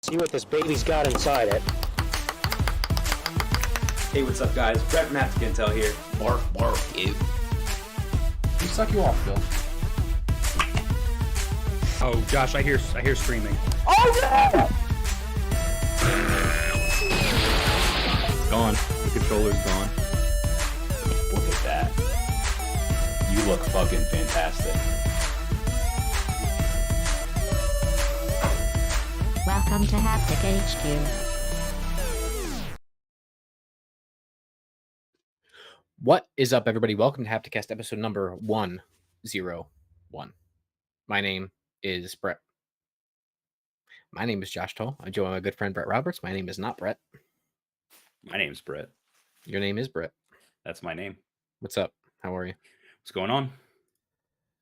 See what this baby's got inside it. Hey, what's up, guys? Brett from Hapticast Intro here. Bark, bark, you. Who suck you off, Bill? Oh, Josh, I hear screaming. Oh yeah! It's gone. The controller's gone. Look at that. You look fucking fantastic. Welcome to Haptic HQ. What is up, everybody? Welcome to Hapticast episode number 101. My name is Brett. My name is Josh Toll. I join my good friend Brett Roberts. My name is not Brett. My name's Brett. Your name is Brett. That's my name. What's up? How are you? What's going on?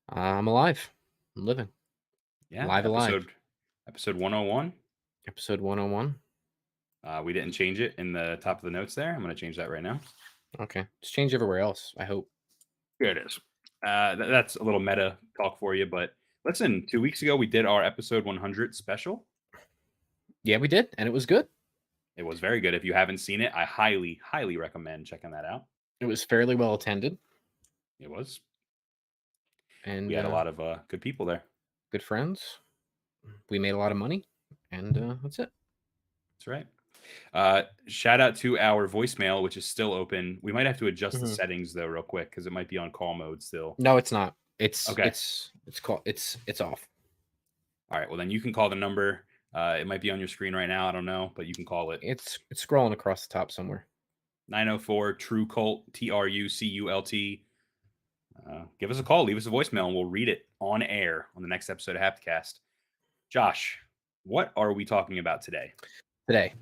I'm alive. I'm living. Yeah, alive. Episode 101. Episode 101. We didn't change it in the top of the notes there. I'm going to change that right now. Okay. Just change everywhere else, I hope. Here it is. That's a little meta talk for you, but listen, 2 weeks ago we did our episode 100 special. Yeah, we did, and it was good. It was very good. If you haven't seen it, I highly, highly recommend checking that out. It was fairly well attended. It was. And we had a lot of good people there. Good friends. We made a lot of money, and that's it. That's right. Shout out to our voicemail, which is still open. We might have to adjust the settings though, real quick, because it might be on call mode still. No, it's not. It's okay. It's off. All right. Well, then you can call the number. It might be on your screen right now. I don't know, but you can call it. It's scrolling across the top somewhere. 904 True Cult, TRUCULT. Give us a call. Leave us a voicemail, and we'll read it on air on the next episode of Hapticast. Josh, what are we talking about today? Today,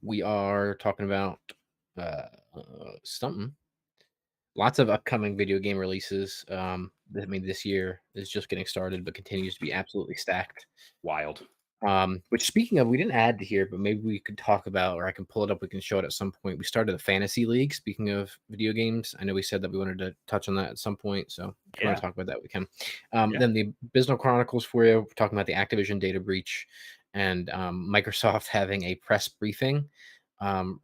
we are talking about something. Lots of upcoming video game releases. This year is just getting started, but continues to be absolutely stacked. Wild. Which, speaking of, we didn't add to here, but maybe we could talk about, or I can pull it up. We can show it at some point. We started a fantasy league. Speaking of video games, I know we said that we wanted to touch on that at some point. So if you want to talk about that, we can. Then the Business Chronicles for you. We're talking about the Activision data breach and Microsoft having a press briefing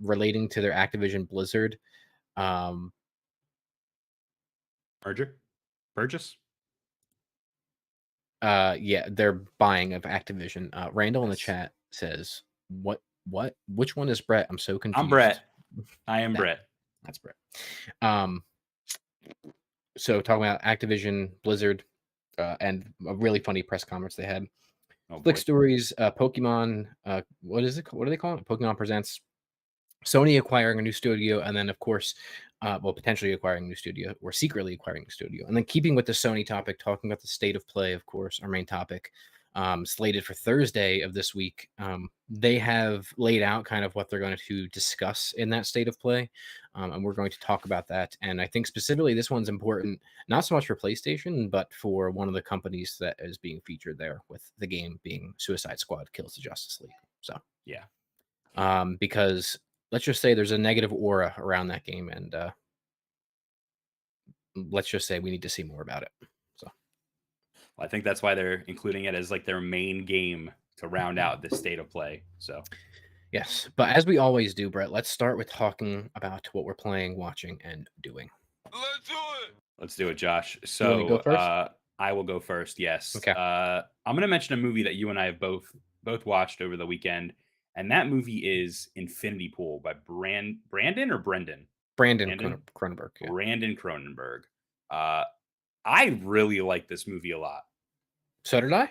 relating to their Activision Blizzard purchase. Yeah, they're buying of Activision. Randall in the chat says, "What? Which one is Brett? I'm so confused." I'm Brett. I am Brett. That's Brett. So talking about Activision, Blizzard, and a really funny press conference they had. Flick Stories, Pokemon. What is it? What do they call it? Pokemon Presents. Sony acquiring a new studio, and then of course, potentially acquiring a new studio or secretly acquiring a studio. And then keeping with the Sony topic, talking about the state of play, of course, our main topic, slated for Thursday of this week. They have laid out kind of what they're going to discuss in that state of play, and we're going to talk about that. And I think specifically this one's important, not so much for PlayStation, but for one of the companies that is being featured there, with the game being Suicide Squad Kills the Justice League. So yeah, because let's just say there's a negative aura around that game, and let's just say we need to see more about it. So I think that's why they're including it as like their main game to round out this state of play. So yes, but as we always do, Brett, let's start with talking about what we're playing, watching, and doing. let's do it, Josh. You want me to go So first? I will go first. Yes. Okay. I'm going to mention a movie that you and I have both watched over the weekend, and that movie is Infinity Pool by Brandon or Brendan. Brandon Cronenberg. Yeah. Brandon Cronenberg. I really like this movie a lot. So did I.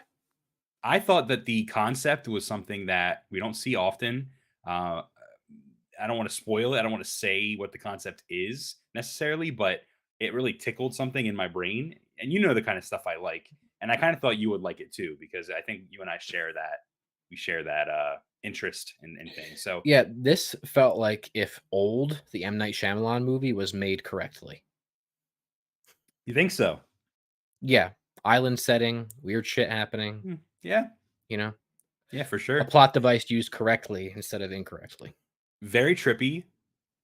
I thought that the concept was something that we don't see often. I don't want to spoil it. I don't want to say what the concept is necessarily, but it really tickled something in my brain. And you know the kind of stuff I like. And I kind of thought you would like it too, because I think you and I share that. We share that interest in things. So yeah, this felt like if the M. Night Shyamalan movie was made correctly. You think so? Yeah. Island setting, weird shit happening. Yeah. You know? Yeah, for sure. A plot device used correctly instead of incorrectly. Very trippy.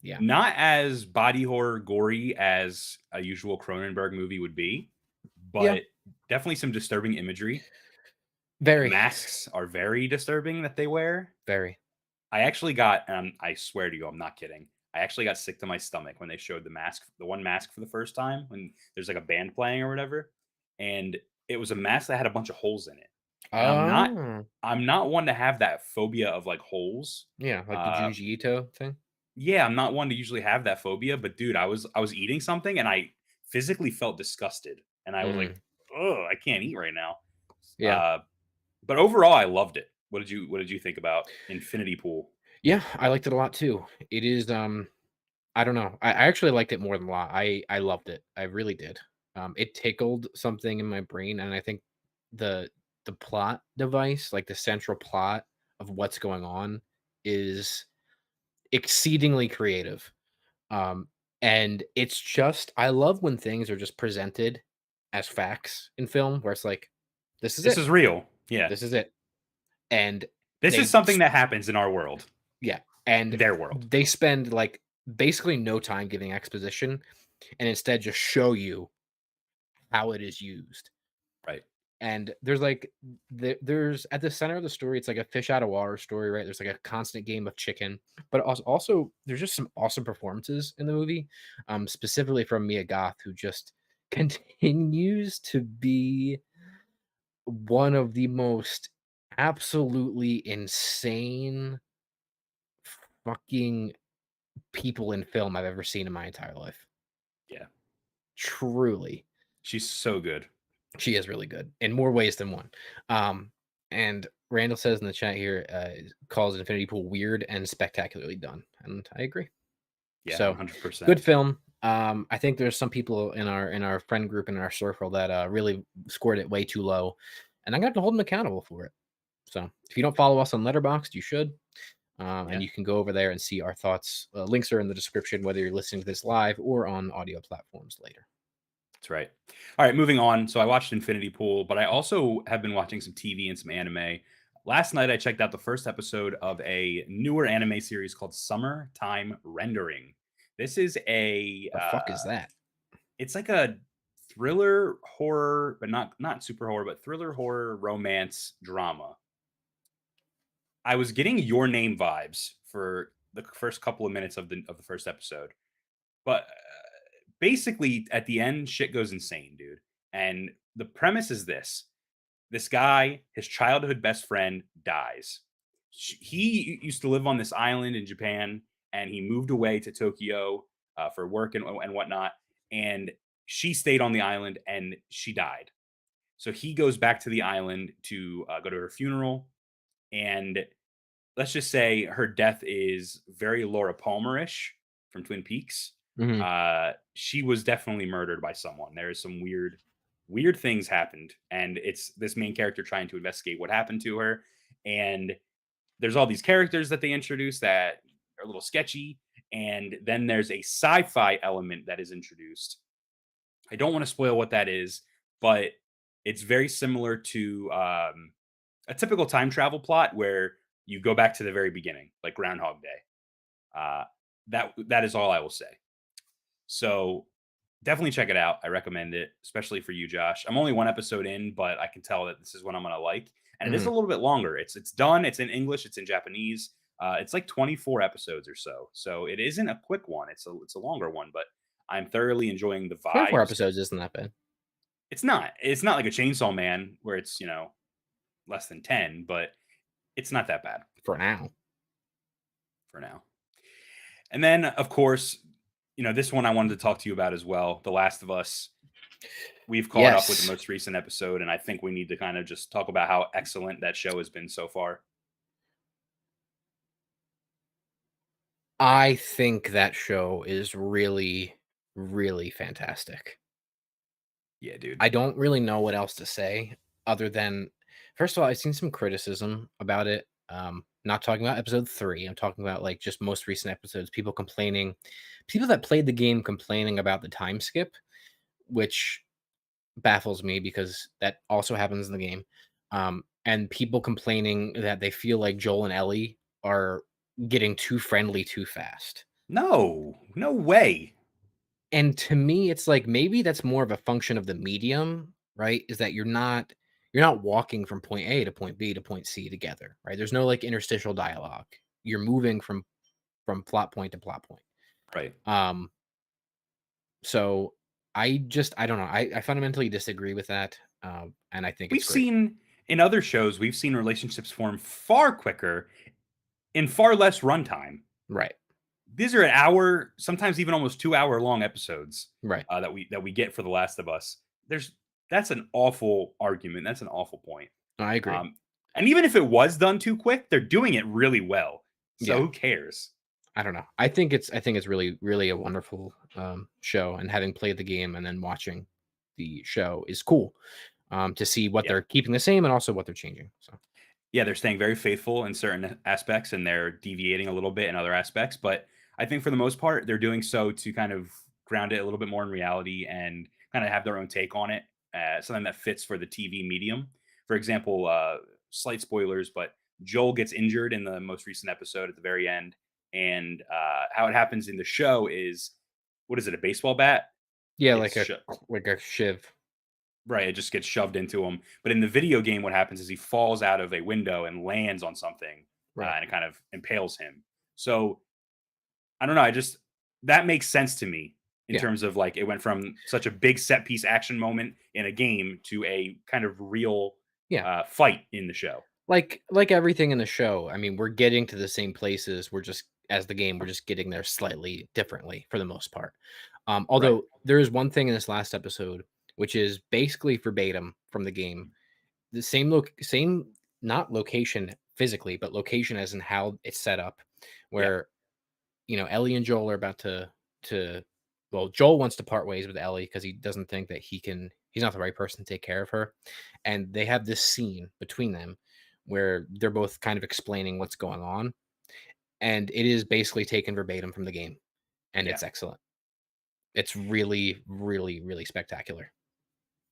Yeah. Not as body horror gory as a usual Cronenberg movie would be, but definitely some disturbing imagery. Very. The masks are very disturbing that they wear. Very. I actually got, I swear to you, I'm not kidding. I actually got sick to my stomach when they showed the one mask for the first time, when there's like a band playing or whatever. And it was a mask that had a bunch of holes in it. And I'm not one to have that phobia of like holes. Yeah, like the Junji Ito thing. Yeah, I'm not one to usually have that phobia, but dude, I was eating something and I physically felt disgusted, and I was like, "Oh, I can't eat right now." Yeah. But overall, I loved it. What did you think about Infinity Pool? Yeah, I liked it a lot too. It is I don't know. I actually liked it more than a lot. I loved it. I really did. It tickled something in my brain, and I think the plot device, like the central plot of what's going on, is exceedingly creative. And it's just, I love when things are just presented as facts in film, where it's like, this is real. Yeah. This is it. And this is something that happens in our world. Yeah. And their world. They spend like basically no time giving exposition, and instead just show you how it is used. Right. And there's like there's at the center of the story, it's like a fish out of water story, right? There's like a constant game of chicken, but also there's just some awesome performances in the movie, specifically from Mia Goth, who just continues to be one of the most absolutely insane fucking people in film I've ever seen in my entire life. Yeah. Truly. She's so good. She is really good in more ways than one. And Randall says in the chat here, calls Infinity Pool weird and spectacularly done. And I agree. Yeah, so 100%. Good film. I think there's some people in our friend group, in our circle, that really scored it way too low. And I'm going to have to hold them accountable for it. So if you don't follow us on Letterboxd, you should. And you can go over there and see our thoughts. Links are in the description, whether you're listening to this live or on audio platforms later. That's right. All right, moving on. So I watched Infinity Pool, but I also have been watching some TV and some anime. Last night, I checked out the first episode of a newer anime series called Summertime Rendering. This is The fuck is that? It's like a thriller horror, but not super horror, but thriller horror romance drama. I was getting Your Name vibes for the first couple of minutes of the first episode, but basically at the end, shit goes insane, dude. And the premise is this guy, his childhood best friend, dies. He used to live on this island in Japan, and he moved away to Tokyo for work and whatnot. And she stayed on the island, and she died. So he goes back to the island to go to her funeral. And let's just say her death is very Laura Palmer-ish from Twin Peaks. Mm-hmm. She was definitely murdered by someone. There is some weird things happened, and it's this main character trying to investigate what happened to her. And there's all these characters that they introduce that are a little sketchy, and then there's a sci-fi element that is introduced. I don't want to spoil what that is, but it's very similar to a typical time travel plot where you go back to the very beginning, like Groundhog Day. That is all I will say. So definitely check it out. I recommend it, especially for you, Josh. I'm only one episode in, but I can tell that this is what I'm gonna like. And it is a little bit longer. It's done. It's in English. It's in Japanese. It's like 24 episodes or so. So it isn't a quick one. It's a longer one, but I'm thoroughly enjoying the 24 vibes. episodes isn't that bad. It's not. It's not like a Chainsaw Man where it's less than 10, but it's not that bad For now. And then, of course, this one I wanted to talk to you about as well. The Last of Us. We've caught up with the Yes. most recent episode, and I think we need to kind of just talk about how excellent that show has been so far. I think that show is really, really fantastic. Yeah, dude. I don't really know what else to say other than, first of all, I've seen some criticism about it. Not talking about episode 3. I'm talking about like just most recent episodes. People that played the game complaining about the time skip, which baffles me because that also happens in the game. And people complaining that they feel like Joel and Ellie are getting too friendly too fast. No way. And to me, it's like maybe that's more of a function of the medium, right? Is that you're not walking from point A to point B to point C together, right? There's no like interstitial dialogue. You're moving from plot point to plot point. Right. So I don't know. I fundamentally disagree with that. And I think We've seen in other shows, we've seen relationships form far quicker in far less runtime. Right. These are an hour, sometimes even almost 2-hour long episodes, Right. That we get for The Last of Us. That's an awful argument. That's an awful point. I agree. And even if it was done too quick, they're doing it really well. So Yeah. who cares? I don't know. I think it's really, really a wonderful show, and having played the game and then watching the show is cool to see what they're keeping the same and also what they're changing. So yeah, they're staying very faithful in certain aspects and they're deviating a little bit in other aspects. But I think for the most part, they're doing so to kind of ground it a little bit more in reality and kind of have their own take on it, something that fits for the TV medium. For example, slight spoilers, but Joel gets injured in the most recent episode at the very end. And how it happens in the show is, what is it, a baseball bat? yeah, It's like a shiv. Right, it just gets shoved into him. But in the video game, what happens is he falls out of a window and lands on something, Right. and it kind of impales him. So I don't know. That makes sense to me in Yeah. terms of like it went from such a big set piece action moment in a game to a kind of real fight in the show. Like everything in the show. I mean, we're getting to the same places. We're just we're just getting there slightly differently for the most part. Although there is one thing in this last episode which is basically verbatim from the game. The same not location physically, but location as in how it's set up, where Ellie and Joel are about to well, Joel wants to part ways with Ellie because he doesn't think that he's not the right person to take care of her. And they have this scene between them where they're both kind of explaining what's going on. And it is basically taken verbatim from the game. And it's excellent. It's really, really, really spectacular.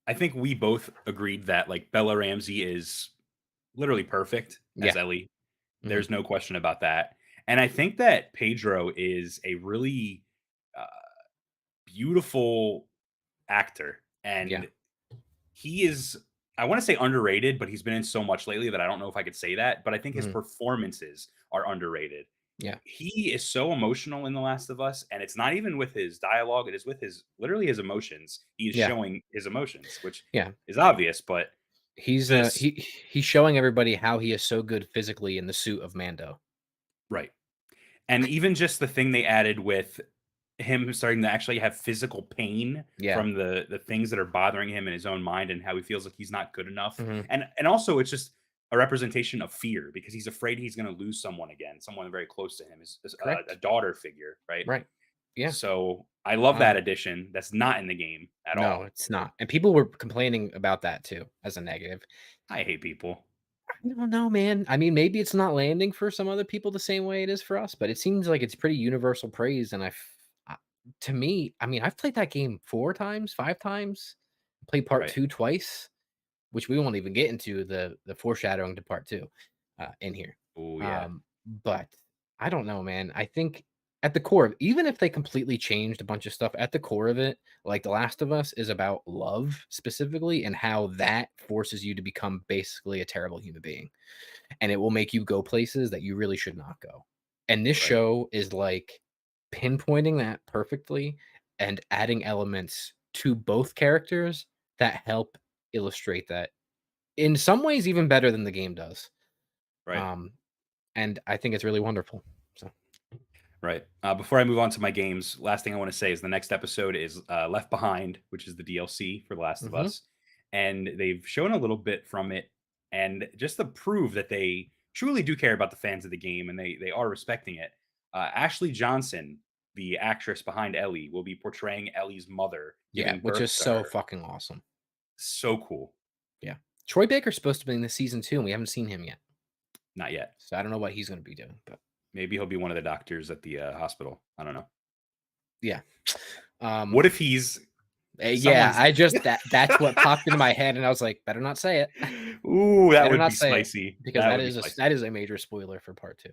I think we both agreed that like Bella Ramsey is literally perfect as Ellie. There's no question about that. And I think that Pedro is a really beautiful actor. And he is, I want to say underrated, but he's been in so much lately that I don't know if I could say that. But I think his performances are underrated. Yeah. He is so emotional in The Last of Us, and it's not even with his dialogue, it is with literally his emotions. He's showing his emotions, which is obvious, but he's he's showing everybody how he is so good physically in the suit of Mando. Right. And even just the thing they added with him starting to actually have physical pain from the things that are bothering him in his own mind and how he feels like he's not good enough. And also it's just a representation of fear because he's afraid he's going to lose someone again, someone very close to him, is a daughter figure, right? Right. Yeah. So I love that addition. That's not in the game at all. No, it's not. And people were complaining about that too as a negative. I hate people. I don't know, man. I mean, maybe it's not landing for some other people the same way it is for us, but it seems like it's pretty universal praise. And to me, I mean, I've played that game 4 times, 5 times, played part 2 twice, which we won't even get into the foreshadowing to part 2 in here. Oh yeah. But I don't know, man. I think at the core of, even if they completely changed a bunch of stuff, at the core of it, like The Last of Us is about love specifically and how that forces you to become basically a terrible human being. And it will make you go places that you really should not go. And this Right. show is like pinpointing that perfectly and adding elements to both characters that help illustrate that in some ways even better than the game does. Right. And I think it's really wonderful. So Right. Before I move on to my games, last thing I want to say is the next episode is Left Behind, which is the DLC for The Last of Us. And they've shown a little bit from it. And just to prove that they truly do care about the fans of the game and they are respecting it, Ashley Johnson, the actress behind Ellie, will be portraying Ellie's mother. yeah, giving which birth is to so her. fucking awesome. So cool. Yeah. Troy Baker's supposed to be in this season too, and we haven't seen him yet. Not yet. So I don't know what he's going to be doing, but Maybe he'll be one of the doctors at the hospital. I don't know. yeah. What if he's yeah, someone's- that's what popped into my head, and I was like, better not say it. Ooh, that Better would not be say it, spicy. because That that would be is spicy. that is a major spoiler for part 2.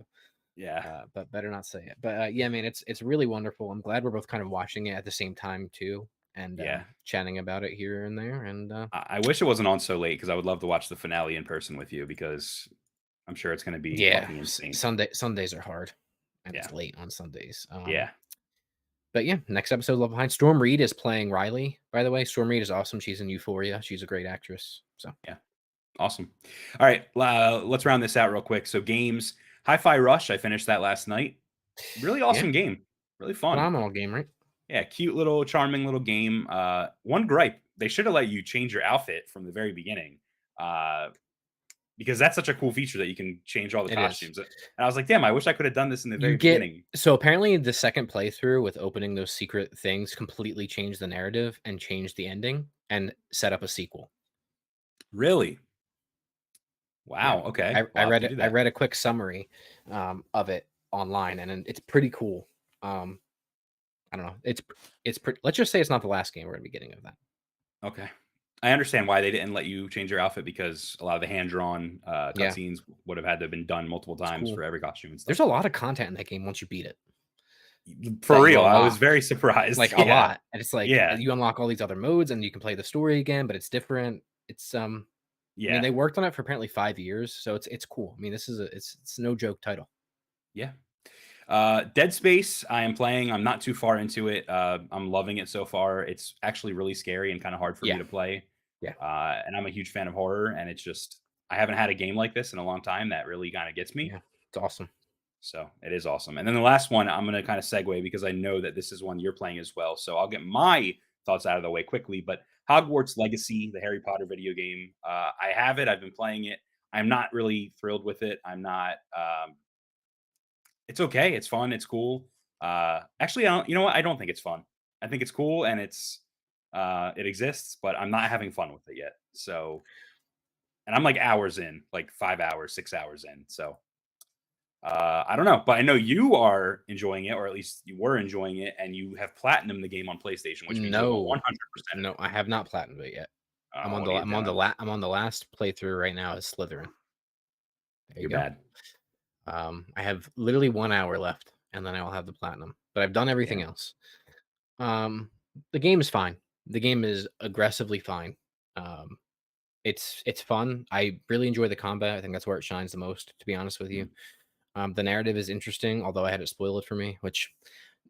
Yeah. But better not say it. But yeah, man, it's really wonderful. I'm glad we're both kind of watching it at the same time too, and Yeah. chatting about it here and there. And I wish it wasn't on so late because I would love to watch the finale in person with you because I'm sure it's going to be yeah, fucking insane. Sundays are hard, and it's Yeah. late on Sundays. Yeah. But yeah, next episode, Love Behind. Storm Reed is playing Riley, by the way. Storm Reed is awesome. She's in Euphoria. She's a great actress. So Awesome. All right. Let's round this out real quick. So games, Hi-Fi Rush. I finished that last night. Really awesome game. Really fun. phenomenal game, right? Yeah. Cute little, charming little game. One gripe. They should have let you change your outfit from the very beginning. Because that's such a cool feature that you can change all the It is. costumes. And I was like, damn, I wish I could have done this in the very beginning. So apparently the second playthrough with opening those secret things completely changed the narrative and changed the ending and set up a sequel. Really? Wow. Yeah. Okay. I We'll have read to it. do I that. read a quick summary of it online, and it's pretty cool. I don't know. It's pretty. Let's just say it's not the last game we're gonna be getting of that. Okay. I understand why they didn't let you change your outfit because a lot of the hand-drawn cutscenes would have had to have been done multiple times cool. for every costume and stuff. There's a lot of content in that game once you beat it. For that you real, I was unlock. very surprised. Like a Yeah. lot, and it's like Yeah. you unlock all these other modes, and you can play the story again, but it's different. It's I Yeah. mean, they worked on it for apparently 5 years, so it's cool. I mean, this is it's no joke title. Yeah. Dead Space, I am playing. I'm not too far into it. I'm loving it so far. It's actually really scary and kind of hard for me to play. Yeah. And I'm a huge fan of horror, and it's just I haven't had a game like this in a long time that really kind of gets me. Yeah, it's awesome. So it is awesome. And then the last one, I'm going to kind of segue because I know that this is one you're playing as well. So I'll get my thoughts out of the way quickly. But Hogwarts Legacy, the Harry Potter video game, I have it. I've been playing it. I'm not really thrilled with it. I'm not. It's okay. It's fun. It's cool. Actually, you know what? I don't think it's fun. I think it's cool and it exists, but I'm not having fun with it yet. So, and I'm like hours in, like 5 hours, 6 hours in. So. I don't know, but I know you are enjoying it, or at least you were enjoying it, and you have platinum the game on PlayStation, which means No. 100%. No, I have not platinumed it yet. I'm what on are you the doing? I'm on the last playthrough right now as Slytherin. There you You're go. bad. I have literally 1 hour left, and then I will have the platinum. But I've done everything else. The game is fine. The game is aggressively fine. It's fun. I really enjoy the combat. I think that's where it shines the most, to be honest with you. The narrative is interesting, although I had it spoiled for me, which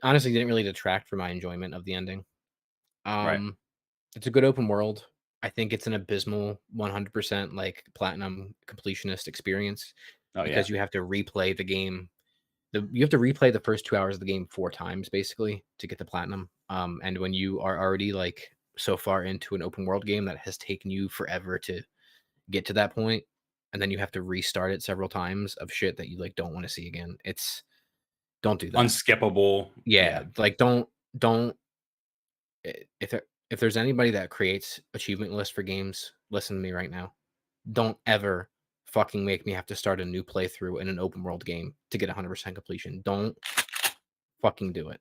honestly didn't really detract from my enjoyment of the ending. Right. It's a good open world. I think it's an abysmal 100% like platinum completionist experience because you have to replay the game. You have to replay the first 2 hours of the game 4 times basically to get the platinum. And when you are already like so far into an open world game that has taken you forever to get to that point, and then you have to restart it several times of shit that you like don't want to see again. Don't do that. Unskippable. Yeah, like don't if there's anybody that creates achievement lists for games, listen to me right now. Don't ever fucking make me have to start a new playthrough in an open world game to get 100% completion. Don't fucking do it.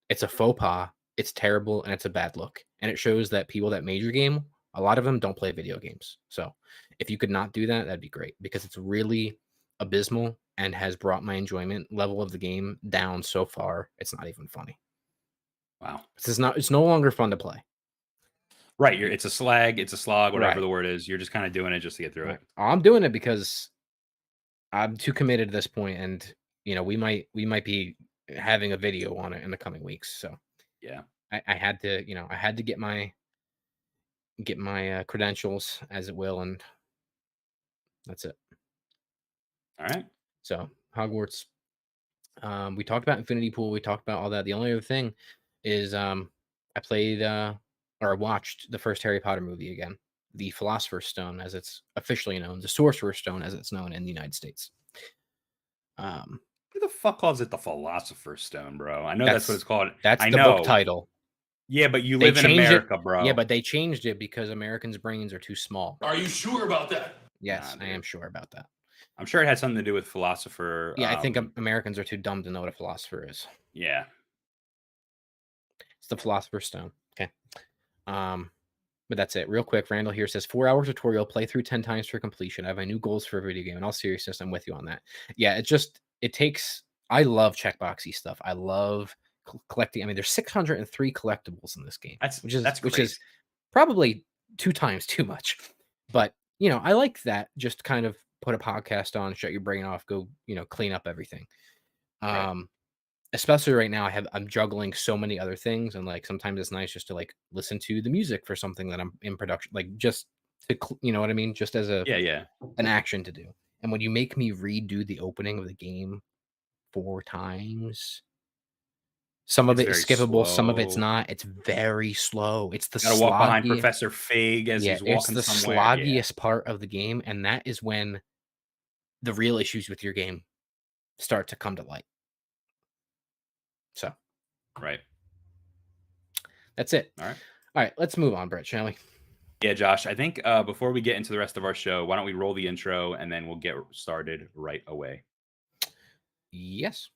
It's a faux pas. It's terrible and it's a bad look. And it shows that people that made your game, a lot of them don't play video games. So if you could not do that, that'd be great because it's really abysmal and has brought my enjoyment level of the game down so far. It's not even funny. Wow. It's no longer fun to play. Right. It's a slog, whatever Right. the word is. You're just kind of doing it just to get through it. I'm doing it because I'm too committed at this point, and we might be having a video on it in the coming weeks. So yeah, I had to get my credentials, as it will, and that's it. All right. So Hogwarts. We talked about Infinity Pool. We talked about all that. The only other thing is I played or watched the first Harry Potter movie again, the Philosopher's Stone, as it's officially known, the Sorcerer's Stone, as it's known in the United States. Who the fuck calls it the Philosopher's Stone, bro? I know that's what it's called. That's the book title. Yeah, but you live in America, bro. Yeah, but they changed it because Americans' brains are too small. Are you sure about that? Yes, I am sure about that. I'm sure it had something to do with philosopher. Yeah, I think Americans are too dumb to know what a philosopher is. Yeah. It's the Philosopher's Stone. Okay. But that's it. Real quick, Randall here says 4-hour tutorial, play through 10 times for completion. I have my new goals for a video game. In all seriousness, I'm with you on that. Yeah, it takes. I love checkboxy stuff. I love collecting. I mean, there's 603 collectibles in this game, which is probably 2 times too much. But I like that. Just kind of put a podcast on, shut your brain off, go clean up everything. Right. Especially right now, I'm juggling so many other things, and like sometimes it's nice just to like listen to the music for something that I'm in production, like just to what I mean, just as an action to do. And when you make me redo the opening of the game 4 times, some of it is skippable, some of it's not. It's very slow. It's the gotta walk behind Professor Fig as he's walking it's the somewhere. sloggiest part of the game, and that is when the real issues with your game start to come to light. So, right. That's it. All right. Let's move on, Brett, shall we? Yeah, Josh. I think before we get into the rest of our show, why don't we roll the intro and then we'll get started right away. Yes.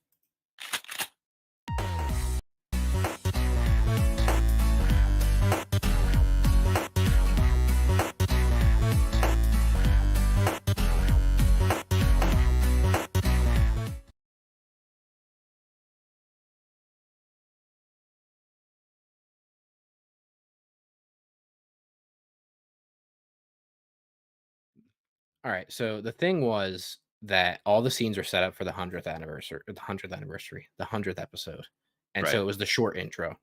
All right. So the thing was that all the scenes were set up for the 100th anniversary, the 100th episode. And so it was the short intro.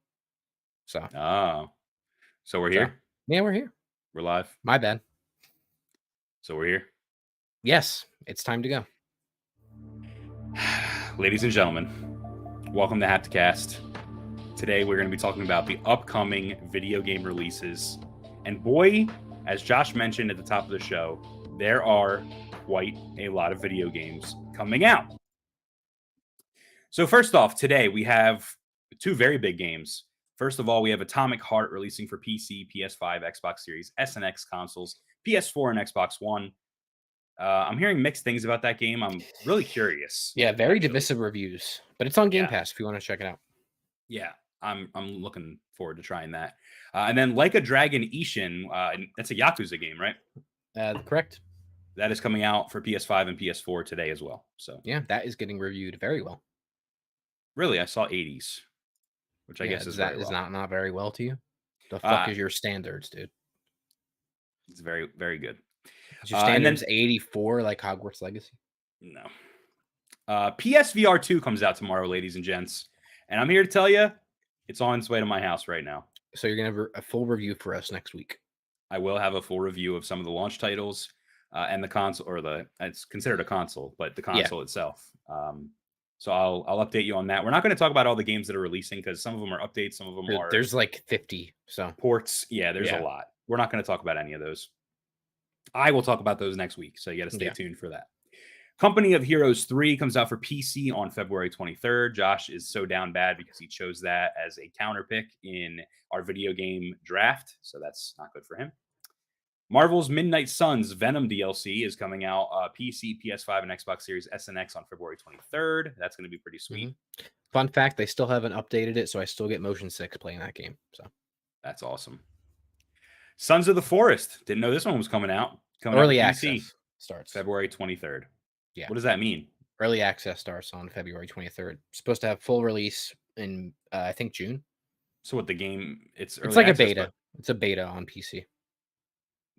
So. Oh. So we're here? Yeah, we're here. We're live. My bad. So we're here? Yes. It's time to go. Ladies and gentlemen, welcome to Hapticast. Today we're going to be talking about the upcoming video game releases. And boy, as Josh mentioned at the top of the show, there are quite a lot of video games coming out. So first off, today we have 2 very big games. First of all, we have Atomic Heart releasing for PC, PS5, Xbox Series S and X consoles, PS4, and Xbox One. I'm hearing mixed things about that game. I'm really curious. Yeah, very divisive reviews, but it's on Game Pass if you want to check it out. Yeah, I'm looking forward to trying that. And then Like a Dragon Ishin, that's a Yakuza game, right? Correct. That is coming out for PS5 and PS4 today as well. So yeah, that is getting reviewed very well. Really, I saw 80s, which I guess is not very well to you. The fuck is your standards, dude? It's very, very good. Is your standards 84 like Hogwarts Legacy? No. PSVR 2 comes out tomorrow, ladies and gents, and I'm here to tell you, it's on its way to my house right now. So you're gonna have a full review for us next week. I will have a full review of some of the launch titles and the console, it's considered a console, but the console itself. So I'll update you on that. We're not going to talk about all the games that are releasing because some of them are updates, some of them are there's like 50 ports. Yeah, there's a lot. We're not going to talk about any of those. I will talk about those next week, so you got to stay tuned for that. Company of Heroes 3 comes out for PC on February 23rd. Josh is so down bad because he chose that as a counter pick in our video game draft, so that's not good for him. Marvel's Midnight Suns Venom DLC is coming out PC, PS5, and Xbox Series S and X on February 23rd. That's going to be pretty sweet. Fun fact, they still haven't updated it, so I still get Motion 6 playing that game. So that's awesome. Sons of the Forest. Didn't know this one was coming out. Early access starts February 23rd. Yeah. What does that mean? Early access starts on February 23rd. Supposed to have full release in I think June. So what the game? It's early It's like a access, beta. but It's a beta on PC.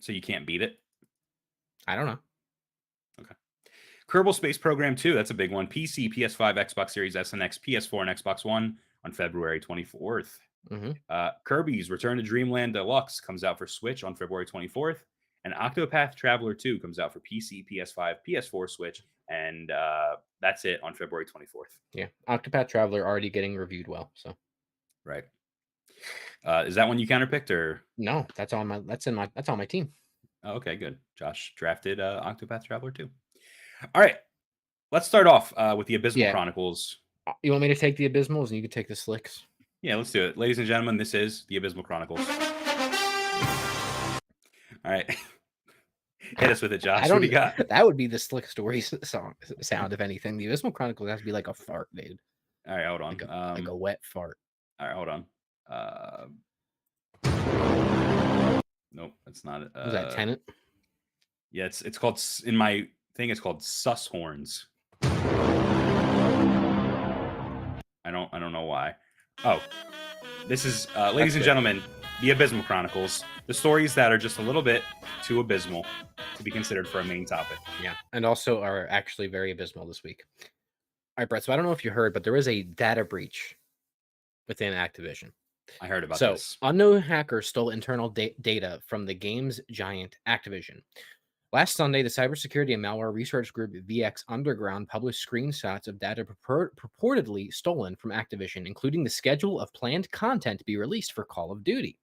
so you can't beat it. I don't know. Kerbal Space Program 2, that's a big one. PC, PS5, Xbox Series S and X, PS4, and Xbox One on February 24th. Mm-hmm. Kirby's Return to Dreamland Deluxe comes out for Switch on February 24th. And Octopath Traveler 2 comes out for PC, PS5, PS4, Switch, and that's it on February 24th. Yeah, Octopath Traveler already getting reviewed well. So right. Is that one you counterpicked or no? That's on my team. Oh, okay, good. Josh drafted Octopath Traveler 2. All right, let's start off with the Abysmal Chronicles. You want me to take the Abysmals and you can take the Slicks? Yeah, let's do it. Ladies and gentlemen, this is the Abysmal Chronicles. All right. Hit us with it, Josh. What do you got? That would be the Slick Stories sound, if anything. The Abysmal Chronicles has to be like a fart, dude. All right, hold on. Like a wet fart. All right, hold on. Nope, that's not it. Was that Tenet? Yeah, it's called, in my thing, it's called Sus Horns. I don't know why. Oh, this is, ladies and gentlemen, the Abysmal Chronicles. The stories that are just a little bit too abysmal to be considered for a main topic. Yeah, and also are actually very abysmal this week. All right, Brett, so I don't know if you heard, but there is a data breach within Activision. I heard about this. So, unknown hackers stole internal data from the games giant Activision. Last Sunday, the cybersecurity and malware research group VX Underground published screenshots of data purportedly stolen from Activision, including the schedule of planned content to be released for Call of Duty.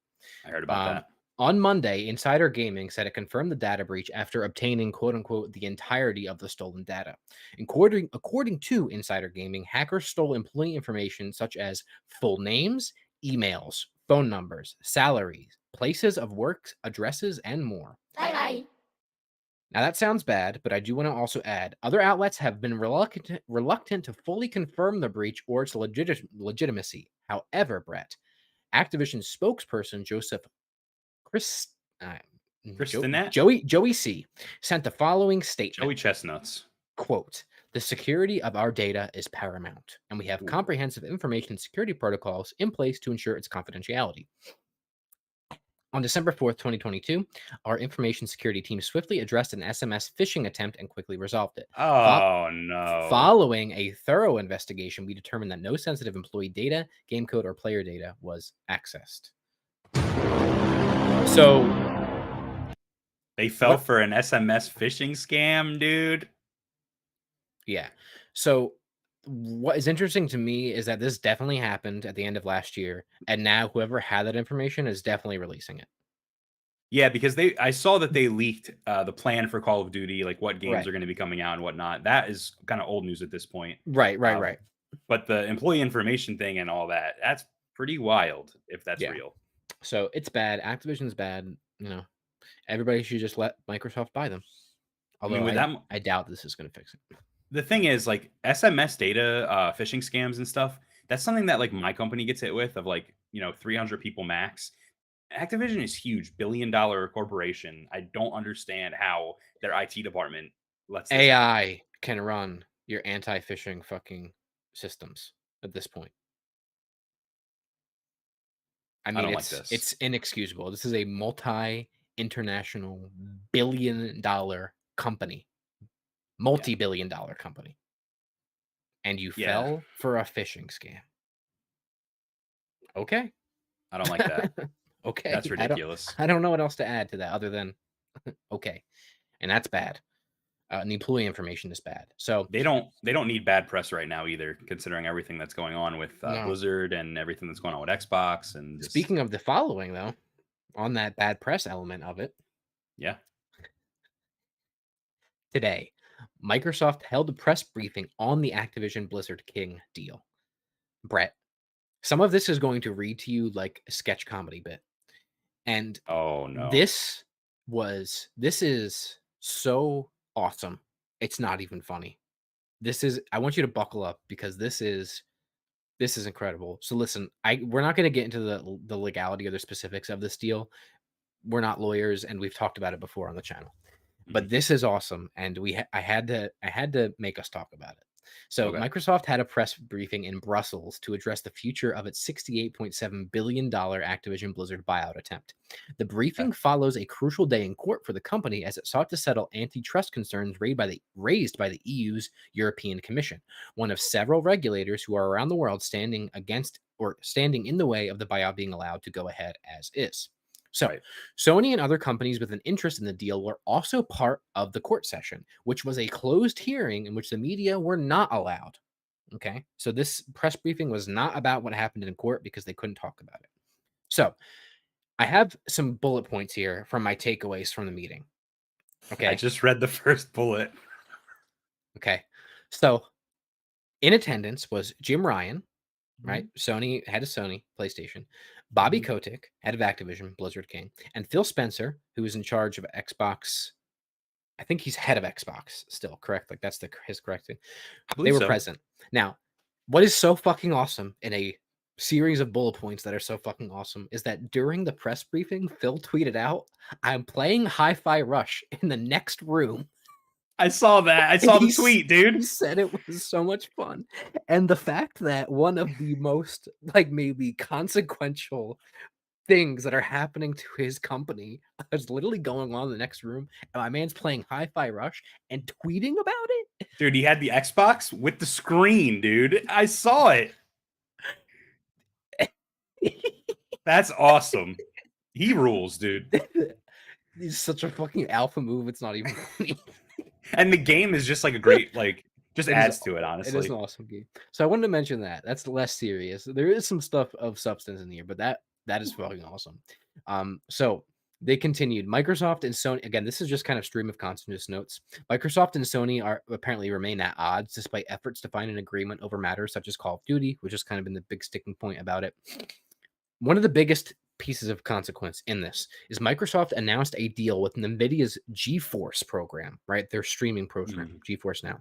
I heard about that. On Monday, Insider Gaming said it confirmed the data breach after obtaining, quote-unquote, the entirety of the stolen data. According to Insider Gaming, hackers stole employee information such as full names, emails, phone numbers, salaries, places of work, addresses, and more. Bye-bye. Now, that sounds bad, but I do want to also add, other outlets have been reluctant to fully confirm the breach or its legitimacy. However, Brett, Activision spokesperson Joseph Joey C. sent the following statement. Joey Chestnuts. Quote, the security of our data is paramount, and we have comprehensive information security protocols in place to ensure its confidentiality. On December 4th, 2022, our information security team swiftly addressed an SMS phishing attempt and quickly resolved it. Oh, no. Following a thorough investigation, we determined that no sensitive employee data, game code, or player data was accessed. So they fell for an SMS phishing scam, dude. Yeah. So what is interesting to me is that this definitely happened at the end of last year, and now whoever had that information is definitely releasing it. Yeah, because I saw that they leaked the plan for Call of Duty, like what games are going to be coming out and whatnot. That is kind of old news at this point. Right. But the employee information thing and all that, that's pretty wild if that's real. So it's bad. Activision's bad. You know, everybody should just let Microsoft buy them. Although I doubt this is going to fix it. The thing is, like SMS data, phishing scams and stuff, that's something that like my company gets hit with of like, 300 people max. Activision is huge, $1 billion corporation. I don't understand how their IT department lets this AI can run your anti-phishing fucking systems at this point. I mean, don't like this. It's inexcusable. This is a multi-international billion-dollar company. Multi-billion-dollar company. And you fell for a phishing scam. Okay. I don't like that. Okay. That's ridiculous. I don't know what else to add to that other than okay. And that's bad. And the employee information is bad. So they don't need bad press right now either, considering everything that's going on with Blizzard and everything that's going on with Xbox. And speaking of the following, though, on that bad press element of it. Yeah. Today, Microsoft held a press briefing on the Activision Blizzard King deal. Brett, some of this is going to read to you like a sketch comedy bit. And oh no. This is so awesome. It's not even funny. I want you to buckle up because this is incredible. So listen, we're not going to get into the legality or the specifics of this deal. We're not lawyers and we've talked about it before on the channel. But this is awesome, and I had to make us talk about it. So Okay. Microsoft had a press briefing in Brussels to address the future of its $68.7 billion Activision Blizzard buyout attempt. The briefing follows a crucial day in court for the company as it sought to settle antitrust concerns raised by the EU's European Commission, one of several regulators who are around the world standing in the way of the buyout being allowed to go ahead as is. So, Sony and other companies with an interest in the deal were also part of the court session, which was a closed hearing in which the media were not allowed. Okay. So, this press briefing was not about what happened in court because they couldn't talk about it. So, I have some bullet points here from my takeaways from the meeting. Okay. I just read the first bullet. Okay. So, in attendance was Jim Ryan, right? Sony, head of Sony, PlayStation. Bobby Kotick, head of Activision, Blizzard King, and Phil Spencer, who is in charge of Xbox. I think he's head of Xbox still, correct? Like that's his correct thing. They were present. Now, what is so fucking awesome in a series of bullet points that are so fucking awesome is that during the press briefing, Phil tweeted out, "I'm playing Hi-Fi Rush in the next room." I saw that. I saw the tweet, dude. He said it was so much fun. And the fact that one of the most, like, maybe consequential things that are happening to his company is literally going on in the next room. And my man's playing Hi-Fi Rush and tweeting about it. Dude, he had the Xbox with the screen, dude. I saw it. That's awesome. He rules, dude. He's such a fucking alpha move. It's not even funny. And the game is just like a great, like, just adds to it, honestly. It is an awesome game. So I wanted to mention that. That's less serious. There is some stuff of substance in here, but that is fucking awesome. So they continued. Microsoft and Sony, again, this is just kind of stream of consciousness notes. Microsoft and Sony are apparently remain at odds despite efforts to find an agreement over matters such as Call of Duty, which has kind of been the big sticking point about it. One of the biggest pieces of consequence in this is Microsoft announced a deal with NVIDIA's GeForce program, right? Their streaming program, GeForce Now.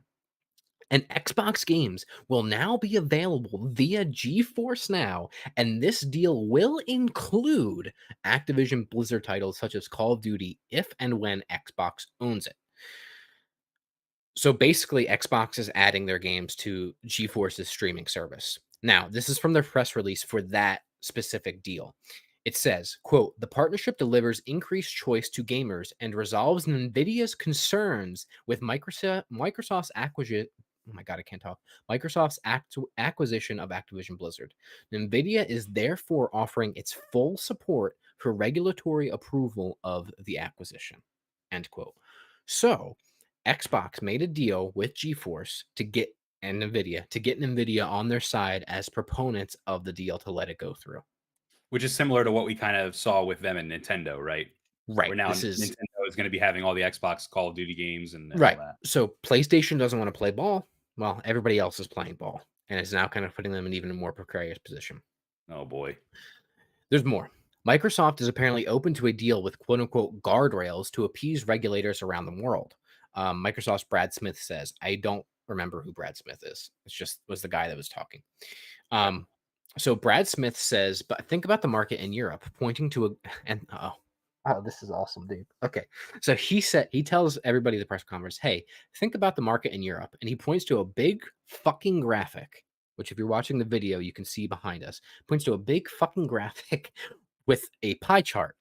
And Xbox games will now be available via GeForce Now, and this deal will include Activision Blizzard titles such as Call of Duty if and when Xbox owns it. So basically, Xbox is adding their games to GeForce's streaming service. Now, this is from their press release for that specific deal. It says, quote, "The partnership delivers increased choice to gamers and resolves NVIDIA's concerns with Microsoft's acquisition." Oh my God, I can't talk. Microsoft's acquisition of Activision Blizzard. NVIDIA is therefore offering its full support for regulatory approval of the acquisition. End quote. So, Xbox made a deal with GeForce to get NVIDIA on their side as proponents of the deal to let it go through. Which is similar to what we kind of saw with them and Nintendo, right? Right. Where now Nintendo is going to be having all the Xbox Call of Duty games and all that. So PlayStation doesn't want to play ball. Well, everybody else is playing ball, and it's now kind of putting them in even a more precarious position. Oh boy. There's more. Microsoft is apparently open to a deal with quote-unquote guardrails to appease regulators around the world. Microsoft's Brad Smith says, I don't remember who Brad Smith is. Was the guy that was talking. So Brad Smith says, but think about the market in Europe, pointing to oh, this is awesome, dude. Okay. So he tells everybody at the press conference, hey, think about the market in Europe. And he points to a big fucking graphic, which if you're watching the video, you can see behind us, points to a big fucking graphic with a pie chart.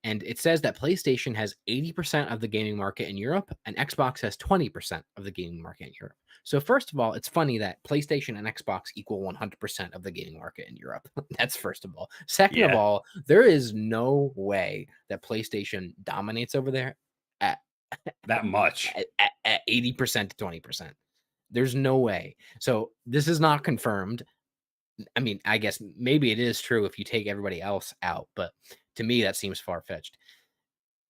And it says that PlayStation has 80% of the gaming market in Europe and Xbox has 20% of the gaming market in Europe. So first of all, it's funny that PlayStation and Xbox equal 100% of the gaming market in Europe. That's first of all. Second of all, there is no way that PlayStation dominates over there at that much at 80% to 20%. There's no way. So this is not confirmed. I mean, I guess maybe it is true if you take everybody else out, but to me, that seems far-fetched.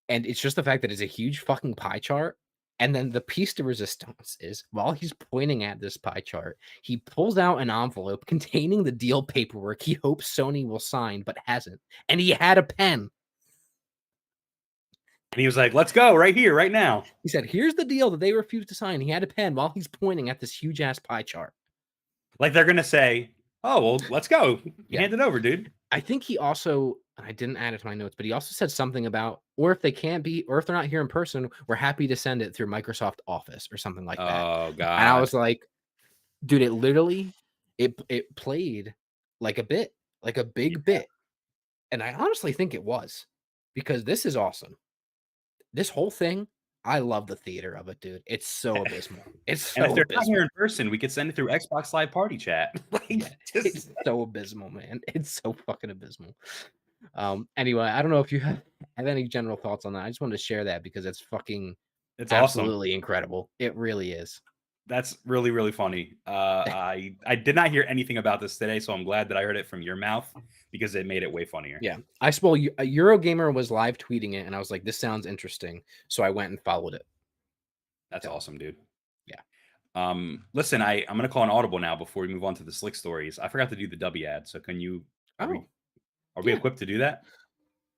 And it's just the fact that it's a huge fucking pie chart. And then the piece de resistance is, while he's pointing at this pie chart, he pulls out an envelope containing the deal paperwork he hopes Sony will sign, but hasn't. And he had a pen. And he was like, let's go right here, right now. He said, here's the deal that they refused to sign. He had a pen while he's pointing at this huge-ass pie chart. Like they're going to say, oh, well, let's go. Hand it over, dude. I think he also and I didn't add it to my notes, but he also said something about, or if they can't be, or if they're not here in person, we're happy to send it through Microsoft Office or something like that. Oh And I God. was like, dude, it literally it played like a bit, like a big bit. And I honestly think it was, because this is awesome. This whole thing, I love the theater of it, dude. It's so abysmal. It's so And if they're not abysmal. here in person, we could send it through Xbox Live Party Chat. It's so abysmal, man. It's so fucking abysmal. Anyway, I don't know if you have any general thoughts on that. I just wanted to share that because it's fucking It's awesome. absolutely incredible. It really is. That's really, really funny. I did not hear anything about this today, so I'm glad that I heard it from your mouth because it made it way funnier. Yeah. I saw Eurogamer was live tweeting it, and I was like, this sounds interesting. So I went and followed it. That's awesome, dude. Yeah. Listen, I'm gonna call an audible now before we move on to the slick stories. I forgot to do the DUBBY ad, so can you are we equipped to do that?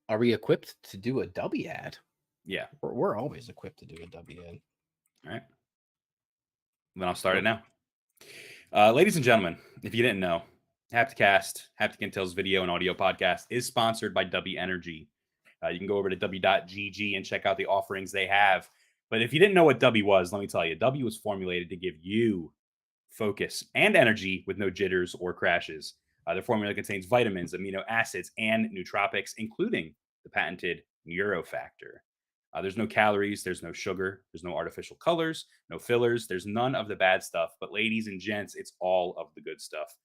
Are we equipped to do a DUBBY ad? Yeah. We're always equipped to do a DUBBY ad. All right. Then I'll start it now. Ladies and gentlemen, if you didn't know, Hapticast, Haptic Intel's video and audio podcast, is sponsored by DUBBY Energy. You can go over to dubby.gg and check out the offerings they have. But if you didn't know what DUBBY was, let me tell you, DUBBY was formulated to give you focus and energy with no jitters or crashes. Their formula contains vitamins, amino acids, and nootropics, including the patented Neurofactor. There's no calories, there's no sugar, there's no artificial colors, no fillers, there's none of the bad stuff. But ladies and gents, it's all of the good stuff.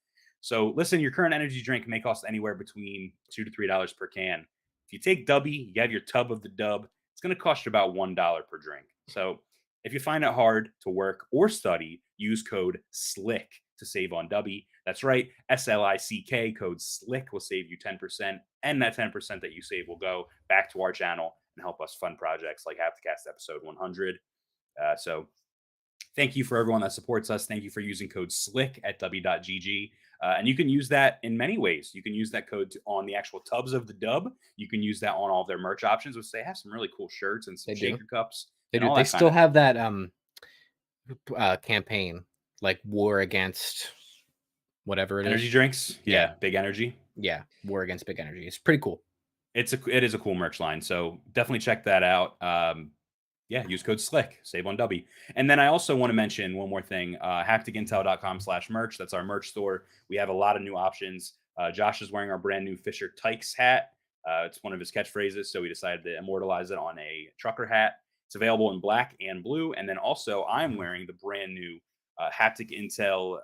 So listen, your current energy drink may cost anywhere between $2 to $3 per can. If you take DUBBY, you have your tub of the dub, it's going to cost you about $1 per drink. So if you find it hard to work or study, use code SLICK to save on DUBBY. That's right, SLICK, code SLICK will save you 10%, and that 10% that you save will go back to our channel and help us fund projects like Hapticast episode 100. So thank you for everyone that supports us. Thank you for using code SLICK at dubby.gg. And you can use that in many ways. You can use that code on the actual tubs of the dub. You can use that on all of their merch options, which they have some really cool shirts and some shaker cups. They do. They still have that campaign, like war against whatever it is. Energy drinks. Yeah. Big energy. Yeah. War against big energy. It's pretty cool. It is a cool merch line. So definitely check that out. Use code SLICK, save on DUBBY. And then I also want to mention one more thing, hapticintel.com/merch. That's our merch store. We have a lot of new options. Josh is wearing our brand new Fisher Tykes hat. It's one of his catchphrases, so we decided to immortalize it on a trucker hat. It's available in black and blue. And then also I'm wearing the brand new Haptic Intel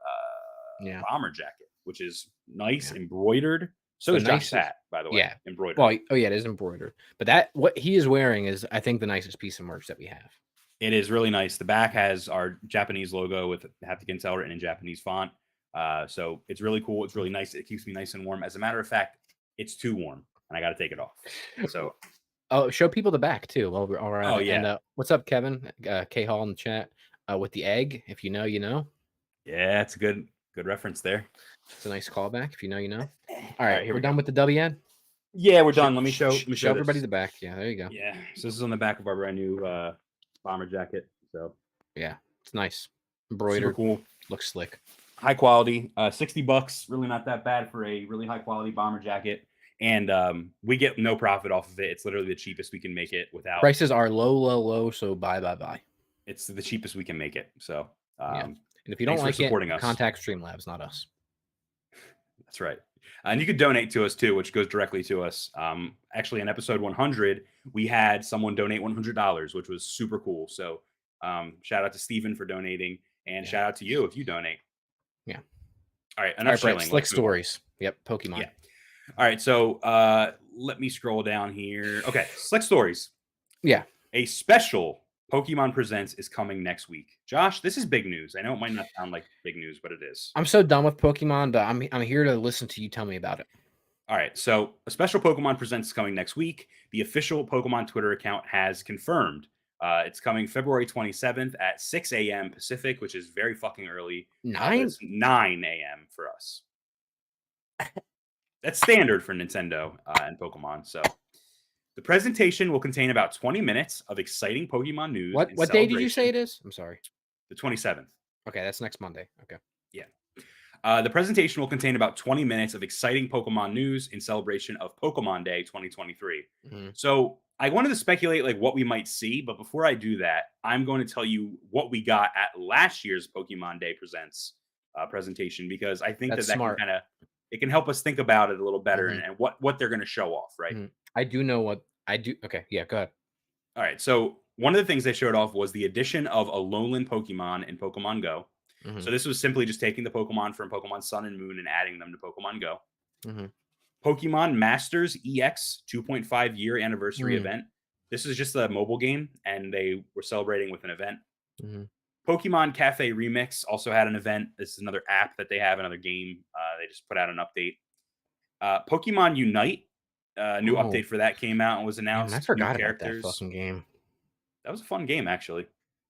bomber jacket, which is nice, embroidered. So is Josh's hat, by the way. Yeah. Embroidered. Well, it is embroidered. But what he is wearing is, I think, the nicest piece of merch that we have. It is really nice. The back has our Japanese logo with Haptic Intel written in Japanese font. So it's really cool. It's really nice. It keeps me nice and warm. As a matter of fact, it's too warm, and I got to take it off. So, show people the back too. While we're all around. Oh yeah. And what's up, Kevin? K Hall in the chat with the egg. If you know, you know. Yeah, it's a good reference there. It's a nice callback. If you know, you know. All right, here we're done with the DUBBY ad. Yeah, we're done. Let me show everybody the back. Yeah, there you go. Yeah, so this is on the back of our brand new bomber jacket. So yeah, it's nice, embroidered. Super cool. Looks slick. High quality. $60. Really not that bad for a really high quality bomber jacket. And we get no profit off of it. It's literally the cheapest we can make it without. Prices are low. So buy. It's the cheapest we can make it. So and if you don't like it, contact Streamlabs, not us. That's right. And you could donate to us too, which goes directly to us. Actually, in episode 100, we had someone donate $100, which was super cool. So shout out to Steven for donating, and shout out to you if you donate. Yeah. All right. Enough shilling. Slick stories. Yep. Pokemon. Yeah. All right. So let me scroll down here. Okay. Slick stories. Yeah. A special Pokemon Presents is coming next week. Josh, this is big news. I know it might not sound like big news, but it is. I'm so done with Pokemon, but I'm here to listen to you tell me about it. All right. So a special Pokemon Presents is coming next week. The official Pokemon Twitter account has confirmed. It's coming February 27th at 6 a.m. Pacific, which is very fucking early. 9 a.m. for us. That's standard for Nintendo and Pokemon. So the presentation will contain about 20 minutes of exciting Pokemon news. What day did you say it is? I'm sorry. The 27th. Okay, that's next Monday. Okay. Yeah. The presentation will contain about 20 minutes of exciting Pokemon news in celebration of Pokemon Day 2023. Mhm. So I wanted to speculate like what we might see, but before I do that, I'm going to tell you what we got at last year's Pokemon Day Presents presentation, because I think That's that smart. can kind of it can help us think about it a little better Mhm. and what they're going to show off, right? Mhm. I do know what I do. Okay, yeah, go ahead. All right. So one of the things they showed off was the addition of a Alolan Pokemon in Pokemon Go. Mhm. So this was simply just taking the Pokemon from Pokemon Sun and Moon and adding them to Pokemon Go. Mhm. Pokemon Masters EX 2.5 year anniversary Mm. event. This is just a mobile game, and they were celebrating with an event. Mhm. Pokemon Cafe Remix also had an event. This is another app that they have, another game. They just put out an update. Pokemon Unite, new Oh, update for that came out and was damn, I announced. New forgot about that characters. fucking game. That was a fun game, actually.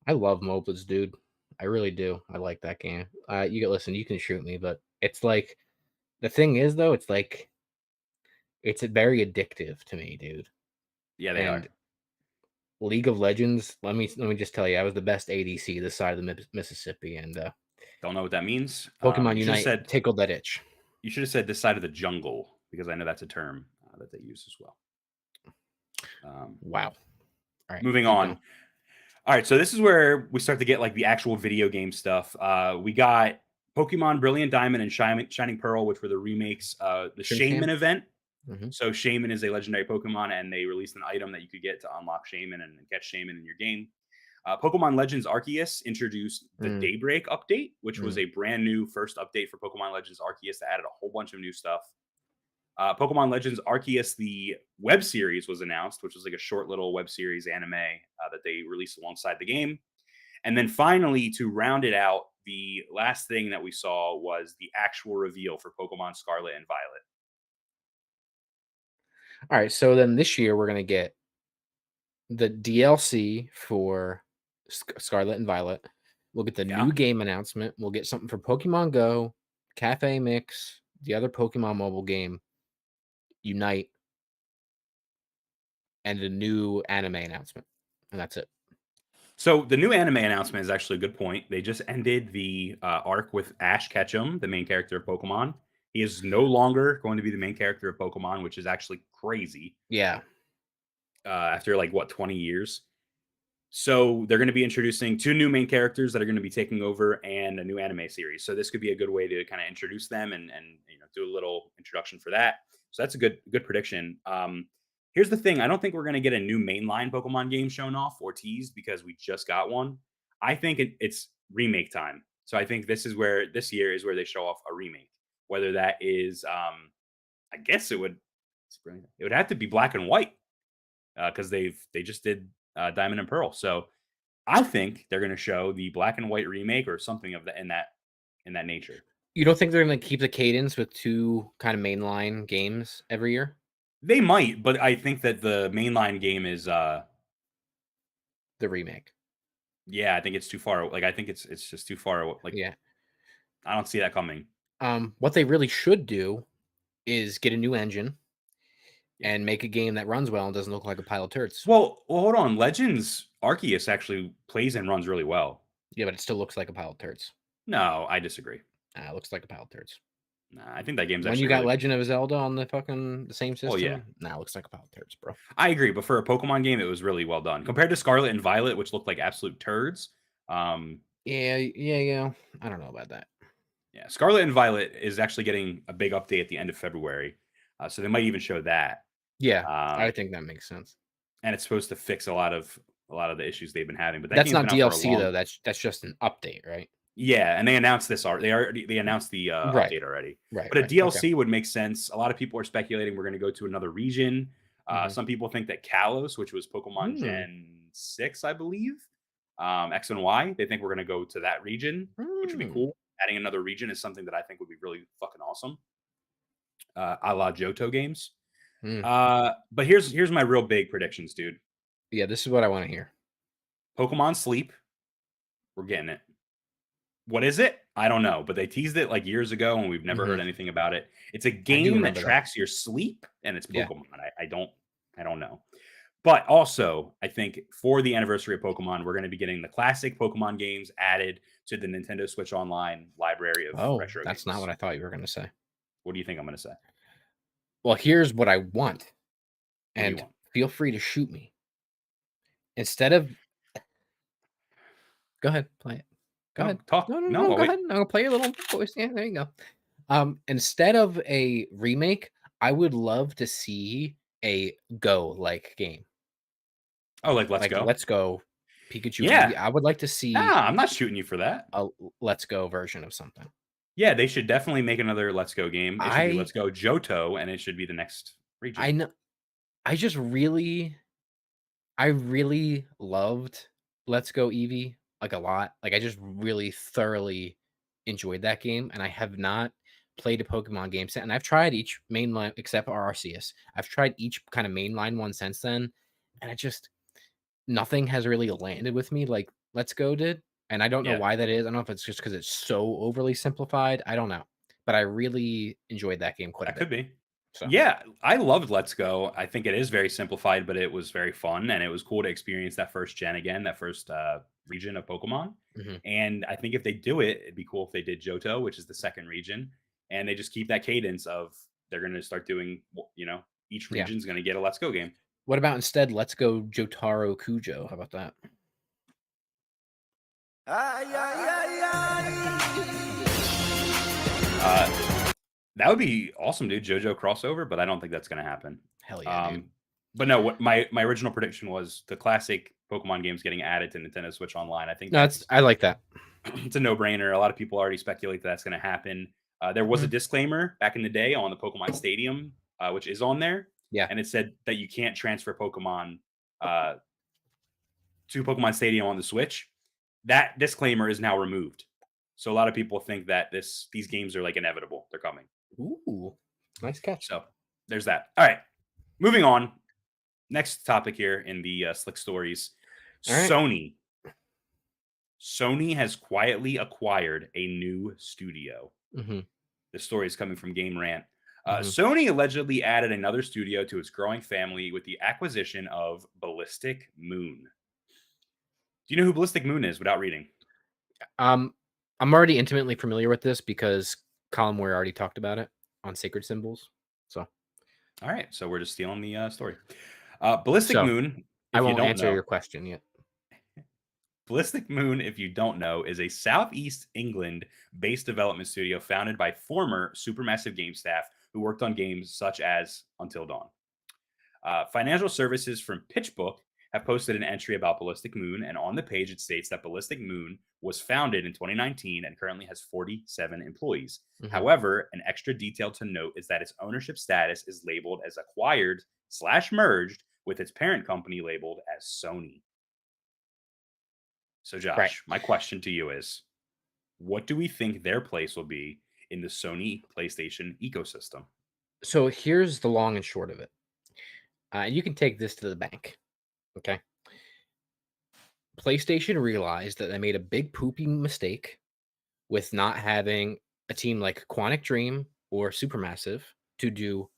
I love MOBAs, dude. I really do. I like that game. You can listen. You can shoot me, but it's like the thing is though. It's like it's very addictive to me, dude. Yeah, they And are. League of Legends. Let me just tell you, I was the best ADC this side of the Mississippi, and Don't know what that means. Pokemon You should have Unite said tickled that itch. this side of the jungle, because I know that's a term that they use as well. Wow. All right, Moving keep on. going. All right, so this is where we start to get like the actual video game stuff. We got Pokemon Brilliant Diamond and Shining Pearl, which were the remakes. The Shim Shaman Cam? event. Mhm. So Shaman is a legendary Pokemon, and they released an item that you could get to unlock Shaman and catch Shaman in your game. Pokemon Legends Arceus introduced the Mm. Daybreak update, which was Mm. a brand new first update for Pokemon Legends Arceus that added a whole bunch of new stuff. Pokemon Legends Arceus, the web series, was announced, which was like a short little web series anime that they released alongside the game. And then finally, to round it out, the last thing that we saw was the actual reveal for Pokemon Scarlet and Violet. All right, so then this year we're gonna get the DLC for Scarlet and Violet. We'll get the Yeah. new game announcement. We'll get something for Pokemon Go, Cafe Mix, the other Pokemon mobile game, Unite, and a new anime announcement. And that's it. So the new anime announcement is actually a good point. They just ended the arc with Ash Ketchum, the main character of Pokemon. He is no longer going to be the main character of Pokemon, which is actually crazy. Yeah. After like what 20 years. So they're going to be introducing 2 new main characters that are going to be taking over and a new anime series. So this could be a good way to kind of introduce them and do a little introduction for that. So that's a good prediction. Here's the thing: I don't think we're going to get a new mainline Pokemon game shown off or teased because we just got one. I think it's remake time. So I think this year is where they show off a remake. Whether that is, I guess it would have to be Black and White because they just did Diamond and Pearl. So I think they're going to show the Black and White remake or something of that in that nature. You don't think they're going to keep the cadence with 2 kind of mainline games every year? They might, but I think that the mainline game is the remake. Yeah, I think it's too far. Like I think it's just too far. Like Yeah. I don't see that coming. What they really should do is get a new engine and make a game that runs well and doesn't look like a pile of turds. Well, hold on. Legends Arceus actually plays and runs really well. Yeah, but it still looks like a pile of turds. No, I disagree. It looks like a pile of turds. Nah, I think that game's when actually you got really... Legend of Zelda on the same system. Oh yeah, it looks like a pile of turds, bro. I agree, but for a Pokemon game, it was really well done compared to Scarlet and Violet, which looked like absolute turds. Yeah. I don't know about that. Yeah, Scarlet and Violet is actually getting a big update at the end of February, so they might even show that. Yeah, I think that makes sense. And it's supposed to fix a lot of the issues they've been having. But that's not DLC though. That's just an update, right? Yeah, and they announced this art. They announced the update already. Right. But a DLC would make sense. A lot of people are speculating we're going to go to another region. Some people think that Kalos, which was Pokemon Gen 6, I believe, X and Y, they think we're going to go to that region, which would be cool. Adding another region is something that I think would be really fucking awesome. A la Johto games. But here's my real big predictions, dude. Yeah, this is what I want to hear. Pokemon Sleep. We're getting it. What is it? I don't know, but they teased it like years ago and we've never heard anything about it. It's a game that tracks your sleep and it's Pokemon. Yeah. I don't know. But also, I think for the anniversary of Pokemon, we're going to be getting the classic Pokemon games added to the Nintendo Switch Online library of Oh, retro that's games. not what I thought you were going to say. What do you think I'm going to say? Well, here's what I want. What do you And want? feel free to shoot me. Instead of Go ahead, play it. Go No, ahead. talk. No, No, go wait. ahead. No, play your little voice. Yeah, there you go. Instead of a remake, I would love to see a Go-like game. Oh, like Let's Go? Let's Go Pikachu. Yeah. Eevee. I would like to see Nah, I'm not shooting you for that. a Let's Go version of something. Yeah, they should definitely make another Let's Go game. It should be I Let's Go Johto, and it should be the next region. I know. I really loved Let's Go Eevee like a lot. Like I just really thoroughly enjoyed that game, and I have not played a Pokemon game since. And I've tried each mainline except for Arceus. I've tried each kind of mainline one since then, and nothing has really landed with me like Let's Go did. And I don't know Yeah. why that is. I don't know if it's just because it's so overly simplified. I don't know, but I really enjoyed that game quite a That bit. could be. So Yeah, I loved Let's Go. I think it is very simplified, but it was very fun, and it was cool to experience that first gen again, that first region of Pokemon. mhm. And I think if they do it, it'd be cool if they did Johto, which is the second region, and they just keep that cadence of they're going to start doing, each Yeah. region's going to get a Let's Go game. What about instead? Let's go Jotaro Kujo. How about that? That would be awesome, dude. JoJo crossover, but I don't think that's going to happen. Hell yeah, dude. But no, what my original prediction was the classic Pokemon games getting added to Nintendo Switch Online. I think No, I like that. it's a no-brainer. A lot of people already speculate that that's going to happen. There was a disclaimer back in the day on the Pokemon Stadium, which is on there. Yeah. And it said that you can't transfer Pokemon to Pokemon Stadium on the Switch. That disclaimer is now removed. So a lot of people think that these games are like inevitable. They're coming. Ooh, nice catch. So there's that. All right. Moving on. Next topic here in the Slick Stories. All right. Sony has quietly acquired a new studio. Mhm. The story is coming from Game Rant. Mhm. Sony allegedly added another studio to its growing family with the acquisition of Ballistic Moon. Do you know who Ballistic Moon is without reading? I'm already intimately familiar with this because Colin Moore already talked about it on Sacred Symbols. So, all right. So we're just stealing the story. Ballistic Moon. I won't answer your question yet. Ballistic Moon, if you don't know, is a Southeast England-based development studio founded by former Supermassive Game staff who worked on games such as Until Dawn. Financial services from PitchBook have posted an entry about Ballistic Moon, and on the page it states that Ballistic Moon was founded in 2019 and currently has 47 employees. Mhm. However, an extra detail to note is that its ownership status is labeled as acquired/merged with its parent company labeled as Sony. So, Josh, Right. my question to you is, what do we think their place will be in the Sony PlayStation ecosystem? So here's the long and short of it. You can take this to the bank. Okay. PlayStation realized that they made a big pooping mistake with not having a team like Quantic Dream or Supermassive to do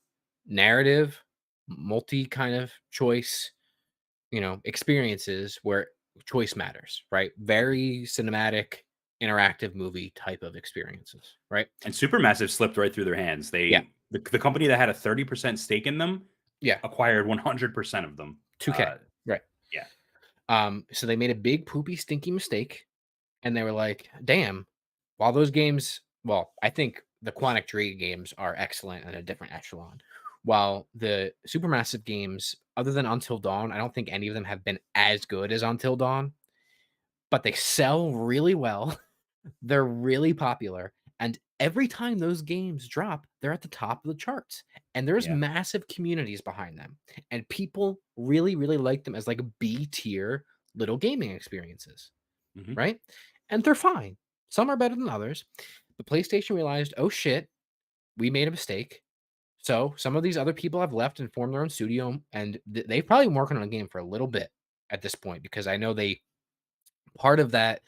narrative, multi kind of choice, experiences where choice matters, right? Very cinematic, interactive movie type of experiences, right? And Supermassive slipped right through their hands. The company that had a 30% stake in them acquired 100% of them. 2K, right? Yeah. So they made a big poopy stinky mistake, and they were like, damn, while those games, well, I think the Quantic Dream games are excellent at a different echelon. While the Supermassive games, other than Until Dawn, I don't think any of them have been as good as Until Dawn, but they sell really well. They're really popular. And every time those games drop, they're at the top of the charts. And there's massive communities behind them. And people really, really like them as like B tier little gaming experiences. Mhm. Right? And they're fine. Some are better than others. But PlayStation realized, oh shit, we made a mistake. So some of these other people have left and formed their own studio. And they've probably been working on a game for a little bit at this point, because I know part of that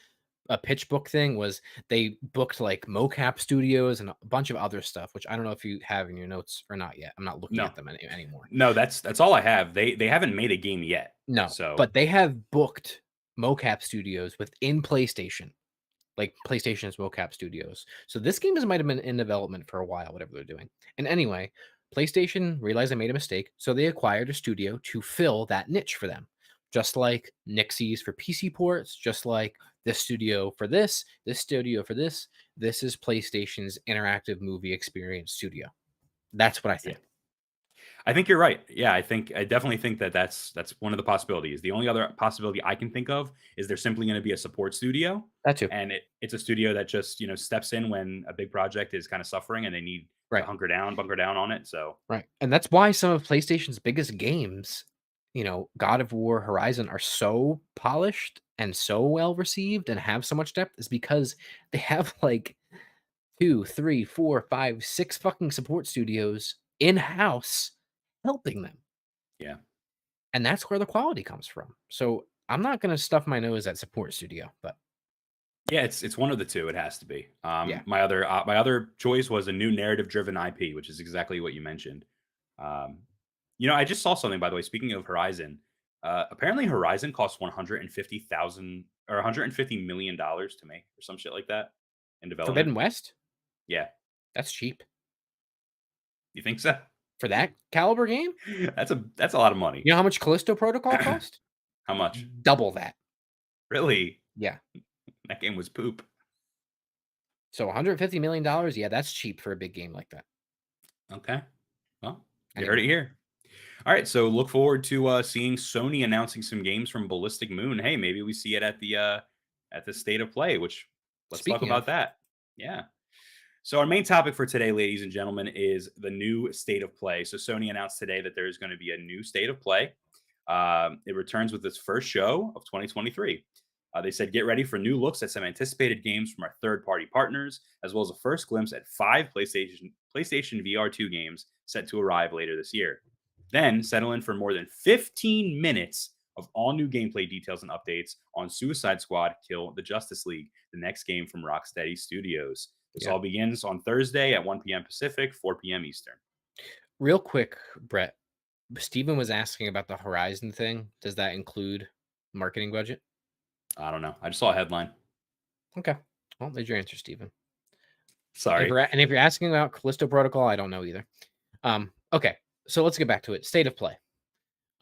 a pitch book thing was they booked like mocap studios and a bunch of other stuff, which I don't know if you have in your notes or not yet. I'm not looking No. at them anymore. No, that's all I have. They haven't made a game yet. No, So but they have booked mocap studios within PlayStation, like PlayStation's mocap studios. So this game might have been in development for a while, whatever they're doing. And anyway, PlayStation realized they made a mistake, so they acquired a studio to fill that niche for them. Just like Nixie's for PC ports, just like this studio for this studio for this. This is PlayStation's interactive movie experience studio. That's what I think. I think you're right. Yeah, I definitely think that's one of the possibilities. The only other possibility I can think of is there's simply going to be a support studio. That too. And it's a studio that just, steps in when a big project is kind of suffering and they need to bunker down on it. So right. And that's why some of PlayStation's biggest games, God of War, Horizon, are so polished and so well received and have so much depth, is because they have like 2, 3, 4, 5, 6 fucking support studios in-house helping them. Yeah. And that's where the quality comes from. So I'm not going to stuff my nose at support studio, but yeah, it's one of the two. It has to be. Yeah. My other choice was a new narrative-driven IP, which is exactly what you mentioned. I just saw something, by the way. Speaking of Horizon, apparently Horizon cost $150,000 or $150 million to make, or some shit like that, in development. Forbidden West? Yeah, That's cheap. you think so? For that caliber game? That's a lot of money. You know how much Callisto Protocol cost? How much? Double that. Really? Yeah. That game was poop. So $150 million, yeah, that's cheap for a big game like that. Okay. Well, you heard it here. All right, so look forward to seeing Sony announcing some games from Ballistic Moon. Hey, maybe we see it at the State of Play, which let's talk about that. Yeah. So our main topic for today, ladies and gentlemen, is the new State of Play. So Sony announced today that there is going to be a new State of Play. It returns with its first show of 2023. They said, get ready for new looks at some anticipated games from our third-party partners, as well as a first glimpse at 5 PlayStation VR 2 games set to arrive later this year. Then settle in for more than 15 minutes of all new gameplay details and updates on Suicide Squad Kill the Justice League, the next game from Rocksteady Studios. This all begins on Thursday at 1 p.m. Pacific, 4 p.m. Eastern. Real quick, Brett, Steven was asking about the Horizon thing. Does that include marketing budget? I don't know. I just saw a headline. Okay. Well, there's your answer, Steven. Sorry. And if you're asking about Callisto Protocol, I don't know either. Okay. So let's get back to it. State of Play.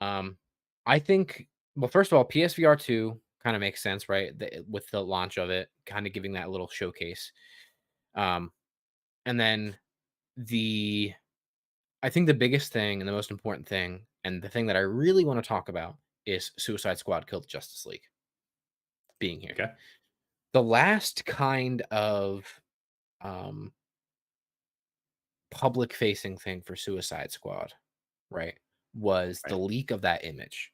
I think, well, first of all, PSVR 2 kind of makes sense, right? With the launch of it, kind of giving that little showcase. And then I think the biggest thing and the most important thing, and the thing that I really want to talk about, is Suicide Squad Kill the Justice League being here. Okay. The last kind of public facing thing for Suicide Squad, right, was the leak of that image,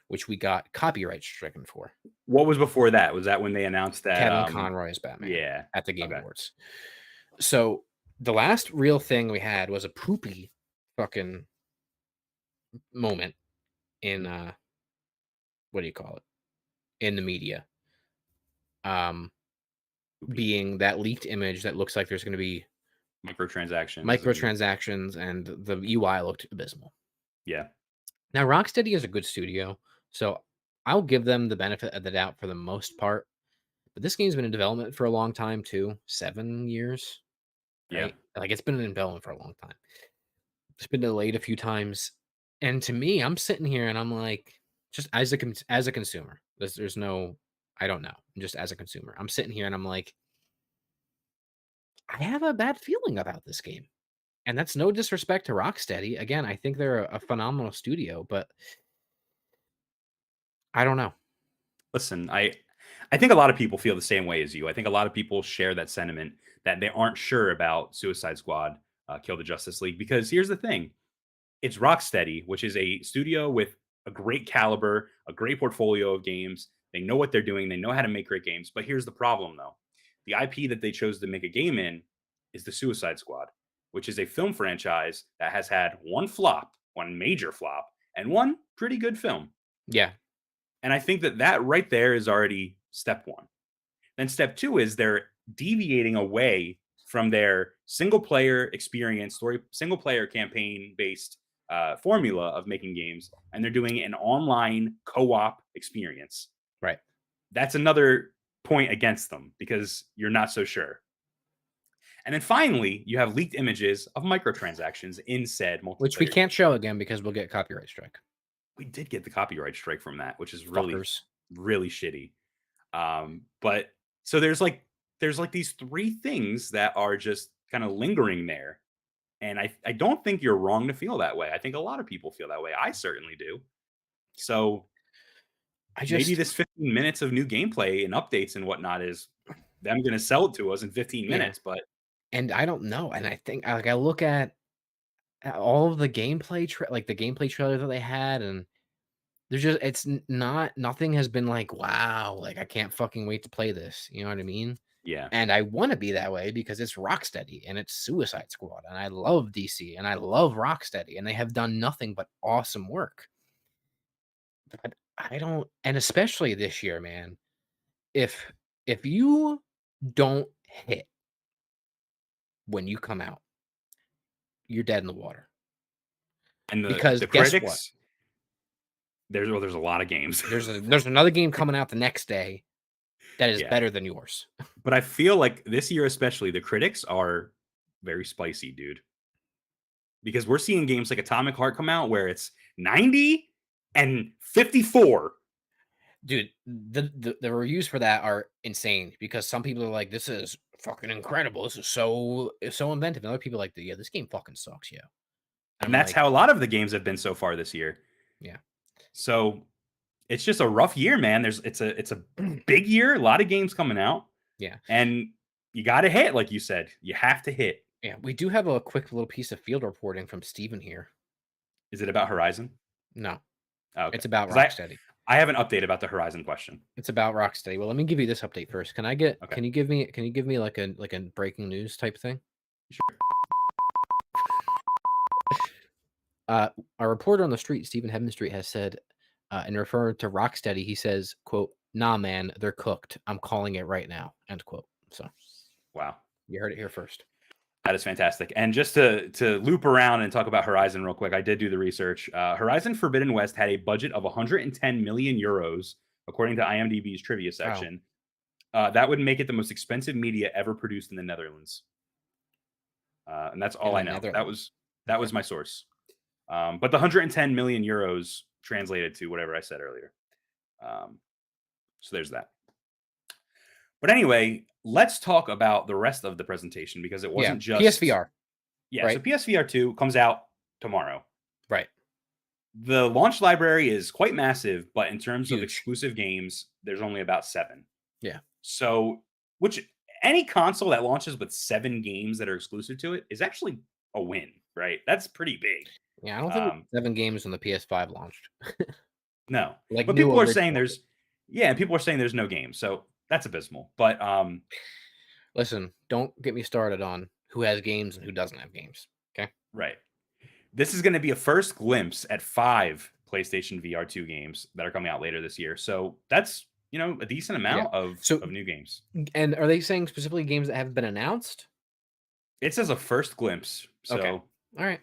which we got copyright stricken for. What was before that? Was that when they announced that Kevin Conroy as Batman? Yeah, at the Game Awards. So the last real thing we had was a poopy fucking moment in what do you call it, in the media, being that leaked image that looks like there's going to be microtransactions, and the UI looked abysmal. Yeah. Now Rocksteady is a good studio, so I'll give them the benefit of the doubt for the most part. But this game's been in development for a long time too, 7 years. Right? Yeah. Like, it's been in development for a long time. It's been delayed a few times. And to me, I'm sitting here and I'm like, just as a consumer, there's no, I don't know. Just as a consumer, I'm sitting here and I'm like, I have a bad feeling about this game. And that's no disrespect to Rocksteady. Again, I think they're a phenomenal studio, but I don't know. Listen, I think a lot of people feel the same way as you. I think a lot of people share that sentiment that they aren't sure about Suicide Squad Kill the Justice League, because here's the thing. It's Rocksteady, which is a studio with a great caliber, a great portfolio of games. They know what they're doing. They know how to make great games. But here's the problem, though. The IP that they chose to make a game in is the Suicide Squad, which is a film franchise that has had one major flop, and one pretty good film. Yeah. And I think that right there is already step one. Then step 2 is they're deviating away from their single player experience, single player campaign based formula of making games, and they're doing an online co-op experience. Right. That's another point against them because you're not so sure. And then finally, you have leaked images of microtransactions in said multiplayer. Which we can't show again because we'll get copyright strike. We did get the copyright strike from that, which is really, Fuckers. really shitty. But so there's like these 3 things that are just kind of lingering there. And I don't think you're wrong to feel that way. I think a lot of people feel that way. I certainly do. So maybe this 15 minutes of new gameplay and updates and whatnot is them going to sell it to us in 15 minutes. But and I don't know. And I think I look at all of the gameplay, the gameplay trailer that they had, and there's just nothing has been like, wow, like I can't fucking wait to play this. You know what I mean? Yeah. And I want to be that way because it's Rocksteady and it's Suicide Squad, and I love DC and I love Rocksteady, and they have done nothing but awesome work. But I don't, and especially this year, man. If you don't hit when you come out, you're dead in the water. And because the guess critics, what? There's a lot of games. There's another game coming out the next day that is better than yours. But I feel like this year especially, the critics are very spicy, dude. Because we're seeing games like Atomic Heart come out where it's 90 and 54. Dude, the reviews for that are insane because some people are like, this is fucking incredible. This is so inventive. And other people are like, yeah, this game fucking sucks, yeah. And that's how a lot of the games have been so far this year. Yeah. So it's just a rough year, man. It's a big year, a lot of games coming out. Yeah. And you got to hit, like you said. You have to hit. Yeah, we do have a quick little piece of field reporting from Steven here. Is it about Horizon? No. Oh, okay. It's about Rocksteady. I have an update about the Horizon question. It's about Rocksteady. Well, let me give you this update first. Can you give me like a breaking news type thing? Sure. A reporter on the street, Stephen Hebden Street, has said, in referring to Rocksteady, he says, quote, "Nah, man, they're cooked. I'm calling it right now," end quote. So, wow. You heard it here first. That is fantastic. And just to loop around and talk about Horizon real quick, I did do the research. Horizon Forbidden West had a budget of 110 million euros, according to IMDb's trivia section. Wow. That would make it the most expensive media ever produced in the Netherlands. And that's all I know. That was my source. But the 110 million euros translated to whatever I said earlier. So there's that. But anyway, let's talk about the rest of the presentation because it wasn't just PSVR. Yeah, right? So PSVR 2 comes out tomorrow. Right. The launch library is quite massive, but in terms Huge. of exclusive games, there's only about 7. Yeah. So, which any console that launches with 7 games that are exclusive to it is actually a win, right? That's pretty big. Yeah, I don't think 7 games when the PS5 launched. No. But people are saying there's no game. So that's abysmal. But listen, don't get me started on who has games and who doesn't have games. Okay. Right. This is going to be a first glimpse at 5 PlayStation VR 2 games that are coming out later this year. So that's, a decent amount of new games. And are they saying specifically games that haven't been announced? It says a first glimpse. So okay. All right.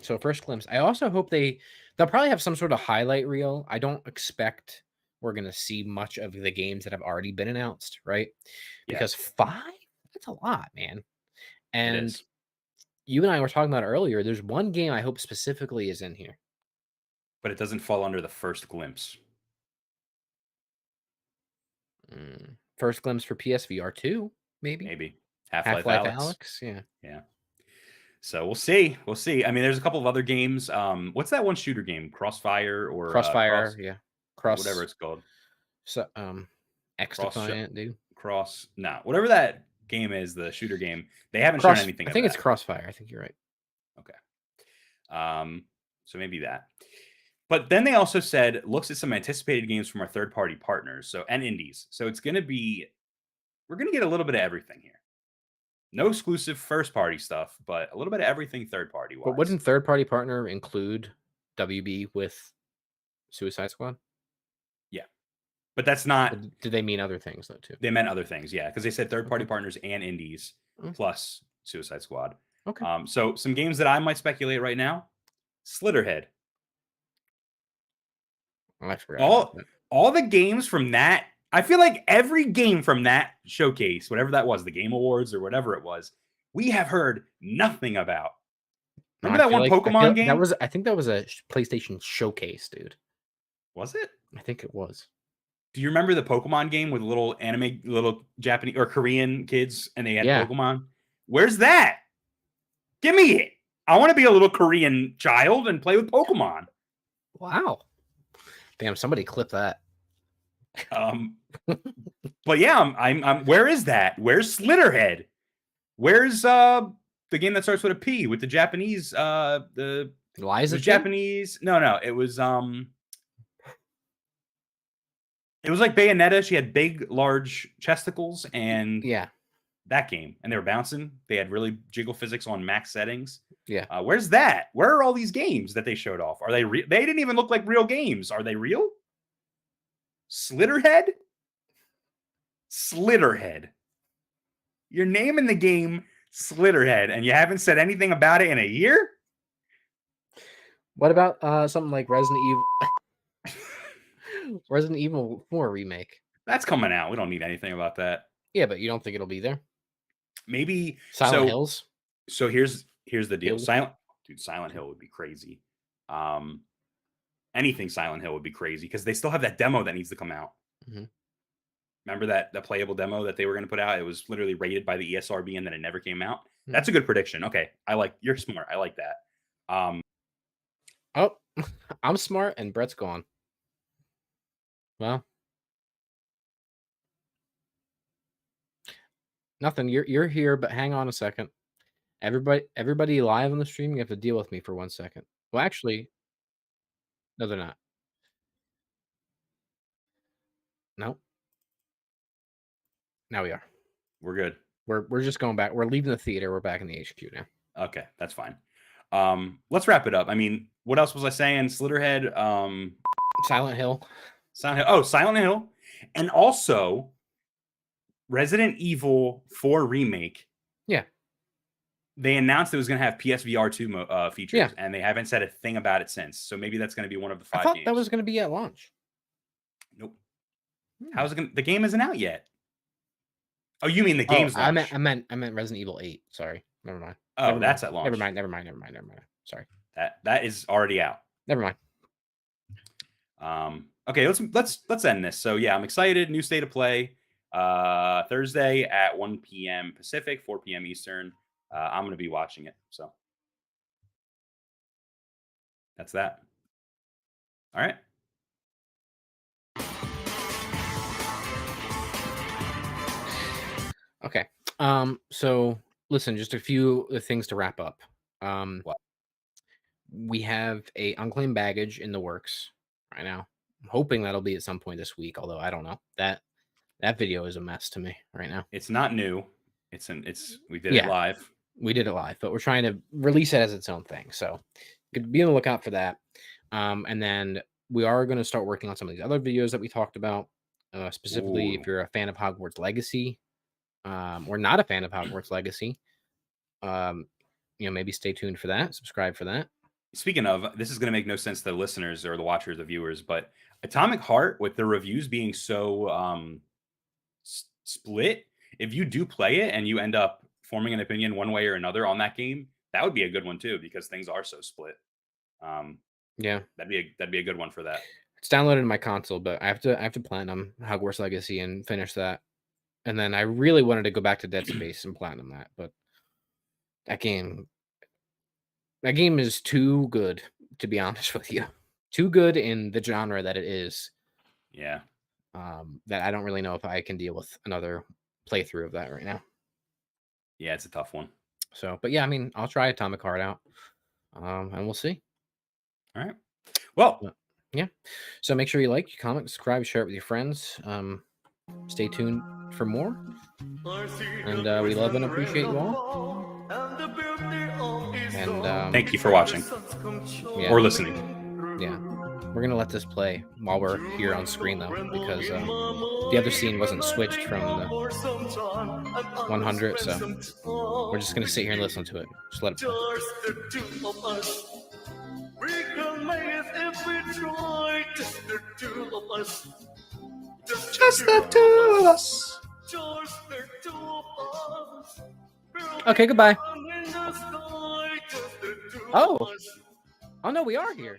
So first glimpse. I also hope they'll probably have some sort of highlight reel. I don't expect we're going to see much of the games that have already been announced, right? Because 5, that's a lot, man. And you and I were talking about earlier, there's one game I hope specifically is in here. But it doesn't fall under the first glimpse. First glimpse for PSVR 2, maybe. Maybe. Half-Life Alyx. Yeah. Yeah. So we'll see. We'll see. I mean, there's a couple of other games. What's that one shooter game? Crossfire or Crossfire, whatever it's called. So X-Defiant, dude. Whatever that game is, the shooter game. They haven't shown anything. I think it's Crossfire. I think you're right. Okay. So maybe that. But then they also said looks at some anticipated games from our third-party partners, and indies. So we're going to get a little bit of everything here. No exclusive first-party stuff, but a little bit of everything third-party wise. But wouldn't third-party partner include WB with Suicide Squad? Yeah. But that's not. Did they mean other things though too? They meant other things, yeah, because they said third-party partners and indies plus Suicide Squad. Okay. So some games that I might speculate right now: Slitterhead. Oh, I forgot. All the games from that. I feel like every game from that showcase, whatever that was, the Game Awards or whatever it was, we have heard nothing about. Remember that one Pokemon game? I think that was a PlayStation showcase, dude. Was it? I think it was. Do you remember the Pokemon game with little Japanese or Korean kids and they had Pokemon? Where's that? Give me it. I want to be a little Korean child and play with Pokemon. Wow. Damn, somebody clip that. But yeah, I'm where is that? Where's Slitterhead? Where's the game that starts with a P with the Japanese the Liza Japanese? No, it was like Bayonetta. She had big, large chesticles and that game. And they were bouncing. They had really jiggle physics on max settings. Yeah. Where's that? Where are all these games that they showed off? Are they real? They didn't even look like real games. Are they real? Slitterhead? Slitterhead. You're naming the game Slitterhead, and you haven't said anything about it in a year? What about something like Resident Evil 4 remake? That's coming out. We don't need anything about that. Yeah, but you don't think it'll be there? Maybe Silent Hills. So here's the deal. Hills? Silent Hill would be crazy. Anything Silent Hill would be crazy because they still have that demo that needs to come out. Mm-hmm. Remember that playable demo that they were going to put out? It was literally rated by the ESRB and then it never came out. That's a good prediction. Okay, you're smart. I like that. Oh, I'm smart and Brett's gone. Well, nothing. You're here, but hang on a second. Everybody live on the stream, you have to deal with me for 1 second. Well, actually, no, they're not. No. Now we are. We're good. We're just going back. We're leaving the theater. We're back in the HQ now. Okay, that's fine. Let's wrap it up. I mean, what else was I saying? Slitterhead. Silent Hill. Oh, Silent Hill, and also Resident Evil 4 remake. Yeah. They announced it was going to have PSVR 2 features, and they haven't said a thing about it since. So maybe that's going to be one of the 5 I thought games. that was going to be at launch. Nope. How's it going? The game isn't out yet. Oh, you mean the game's launch? I meant Resident Evil 8. Sorry, never mind. Oh, that's at launch. Never mind. Sorry. That is already out. Never mind. Okay, let's end this. So yeah, I'm excited. New State of Play. Thursday at 1 p.m. Pacific, 4 p.m. Eastern. I'm going to be watching it. So that's that. All right. Okay. So listen, just a few things to wrap up. We have a unclaimed baggage in the works right now. I'm hoping that'll be at some point this week, although I don't know. That video is a mess to me right now. It's not new. We did it live. We did it live, but we're trying to release it as its own thing. So you could be on the lookout for that. And then we are going to start working on some of these other videos that we talked about. Specifically, if you're a fan of Hogwarts Legacy, or not a fan of Hogwarts Legacy, maybe stay tuned for that. Subscribe for that. Speaking of, this is going to make no sense to the listeners or the watchers, the viewers, but Atomic Heart, with the reviews being so split, if you do play it and you end up forming an opinion one way or another on that game, that would be a good one too, because things are so split. Yeah, that'd be a good one for that. It's downloaded in my console, but I have to platinum Hogwarts Legacy and finish that. And then I really wanted to go back to Dead Space and platinum that, but that game is too good, to be honest with you. Too good in the genre that it is. Yeah. That I don't really know if I can deal with another playthrough of that right now. Yeah, it's a tough one. So, but yeah, I mean, I'll try Atomic Heart out, and we'll see. All right. Well, yeah. So make sure you like, comment, subscribe, share it with your friends. Stay tuned for more. And we love and appreciate you all. And thank you for watching or listening. Yeah. We're gonna let this play while we're here on screen though, because the other scene wasn't switched from the 100, so we're just gonna sit here and listen to it. Just let it play. Just the two of us. Okay, goodbye. Oh no, we are here.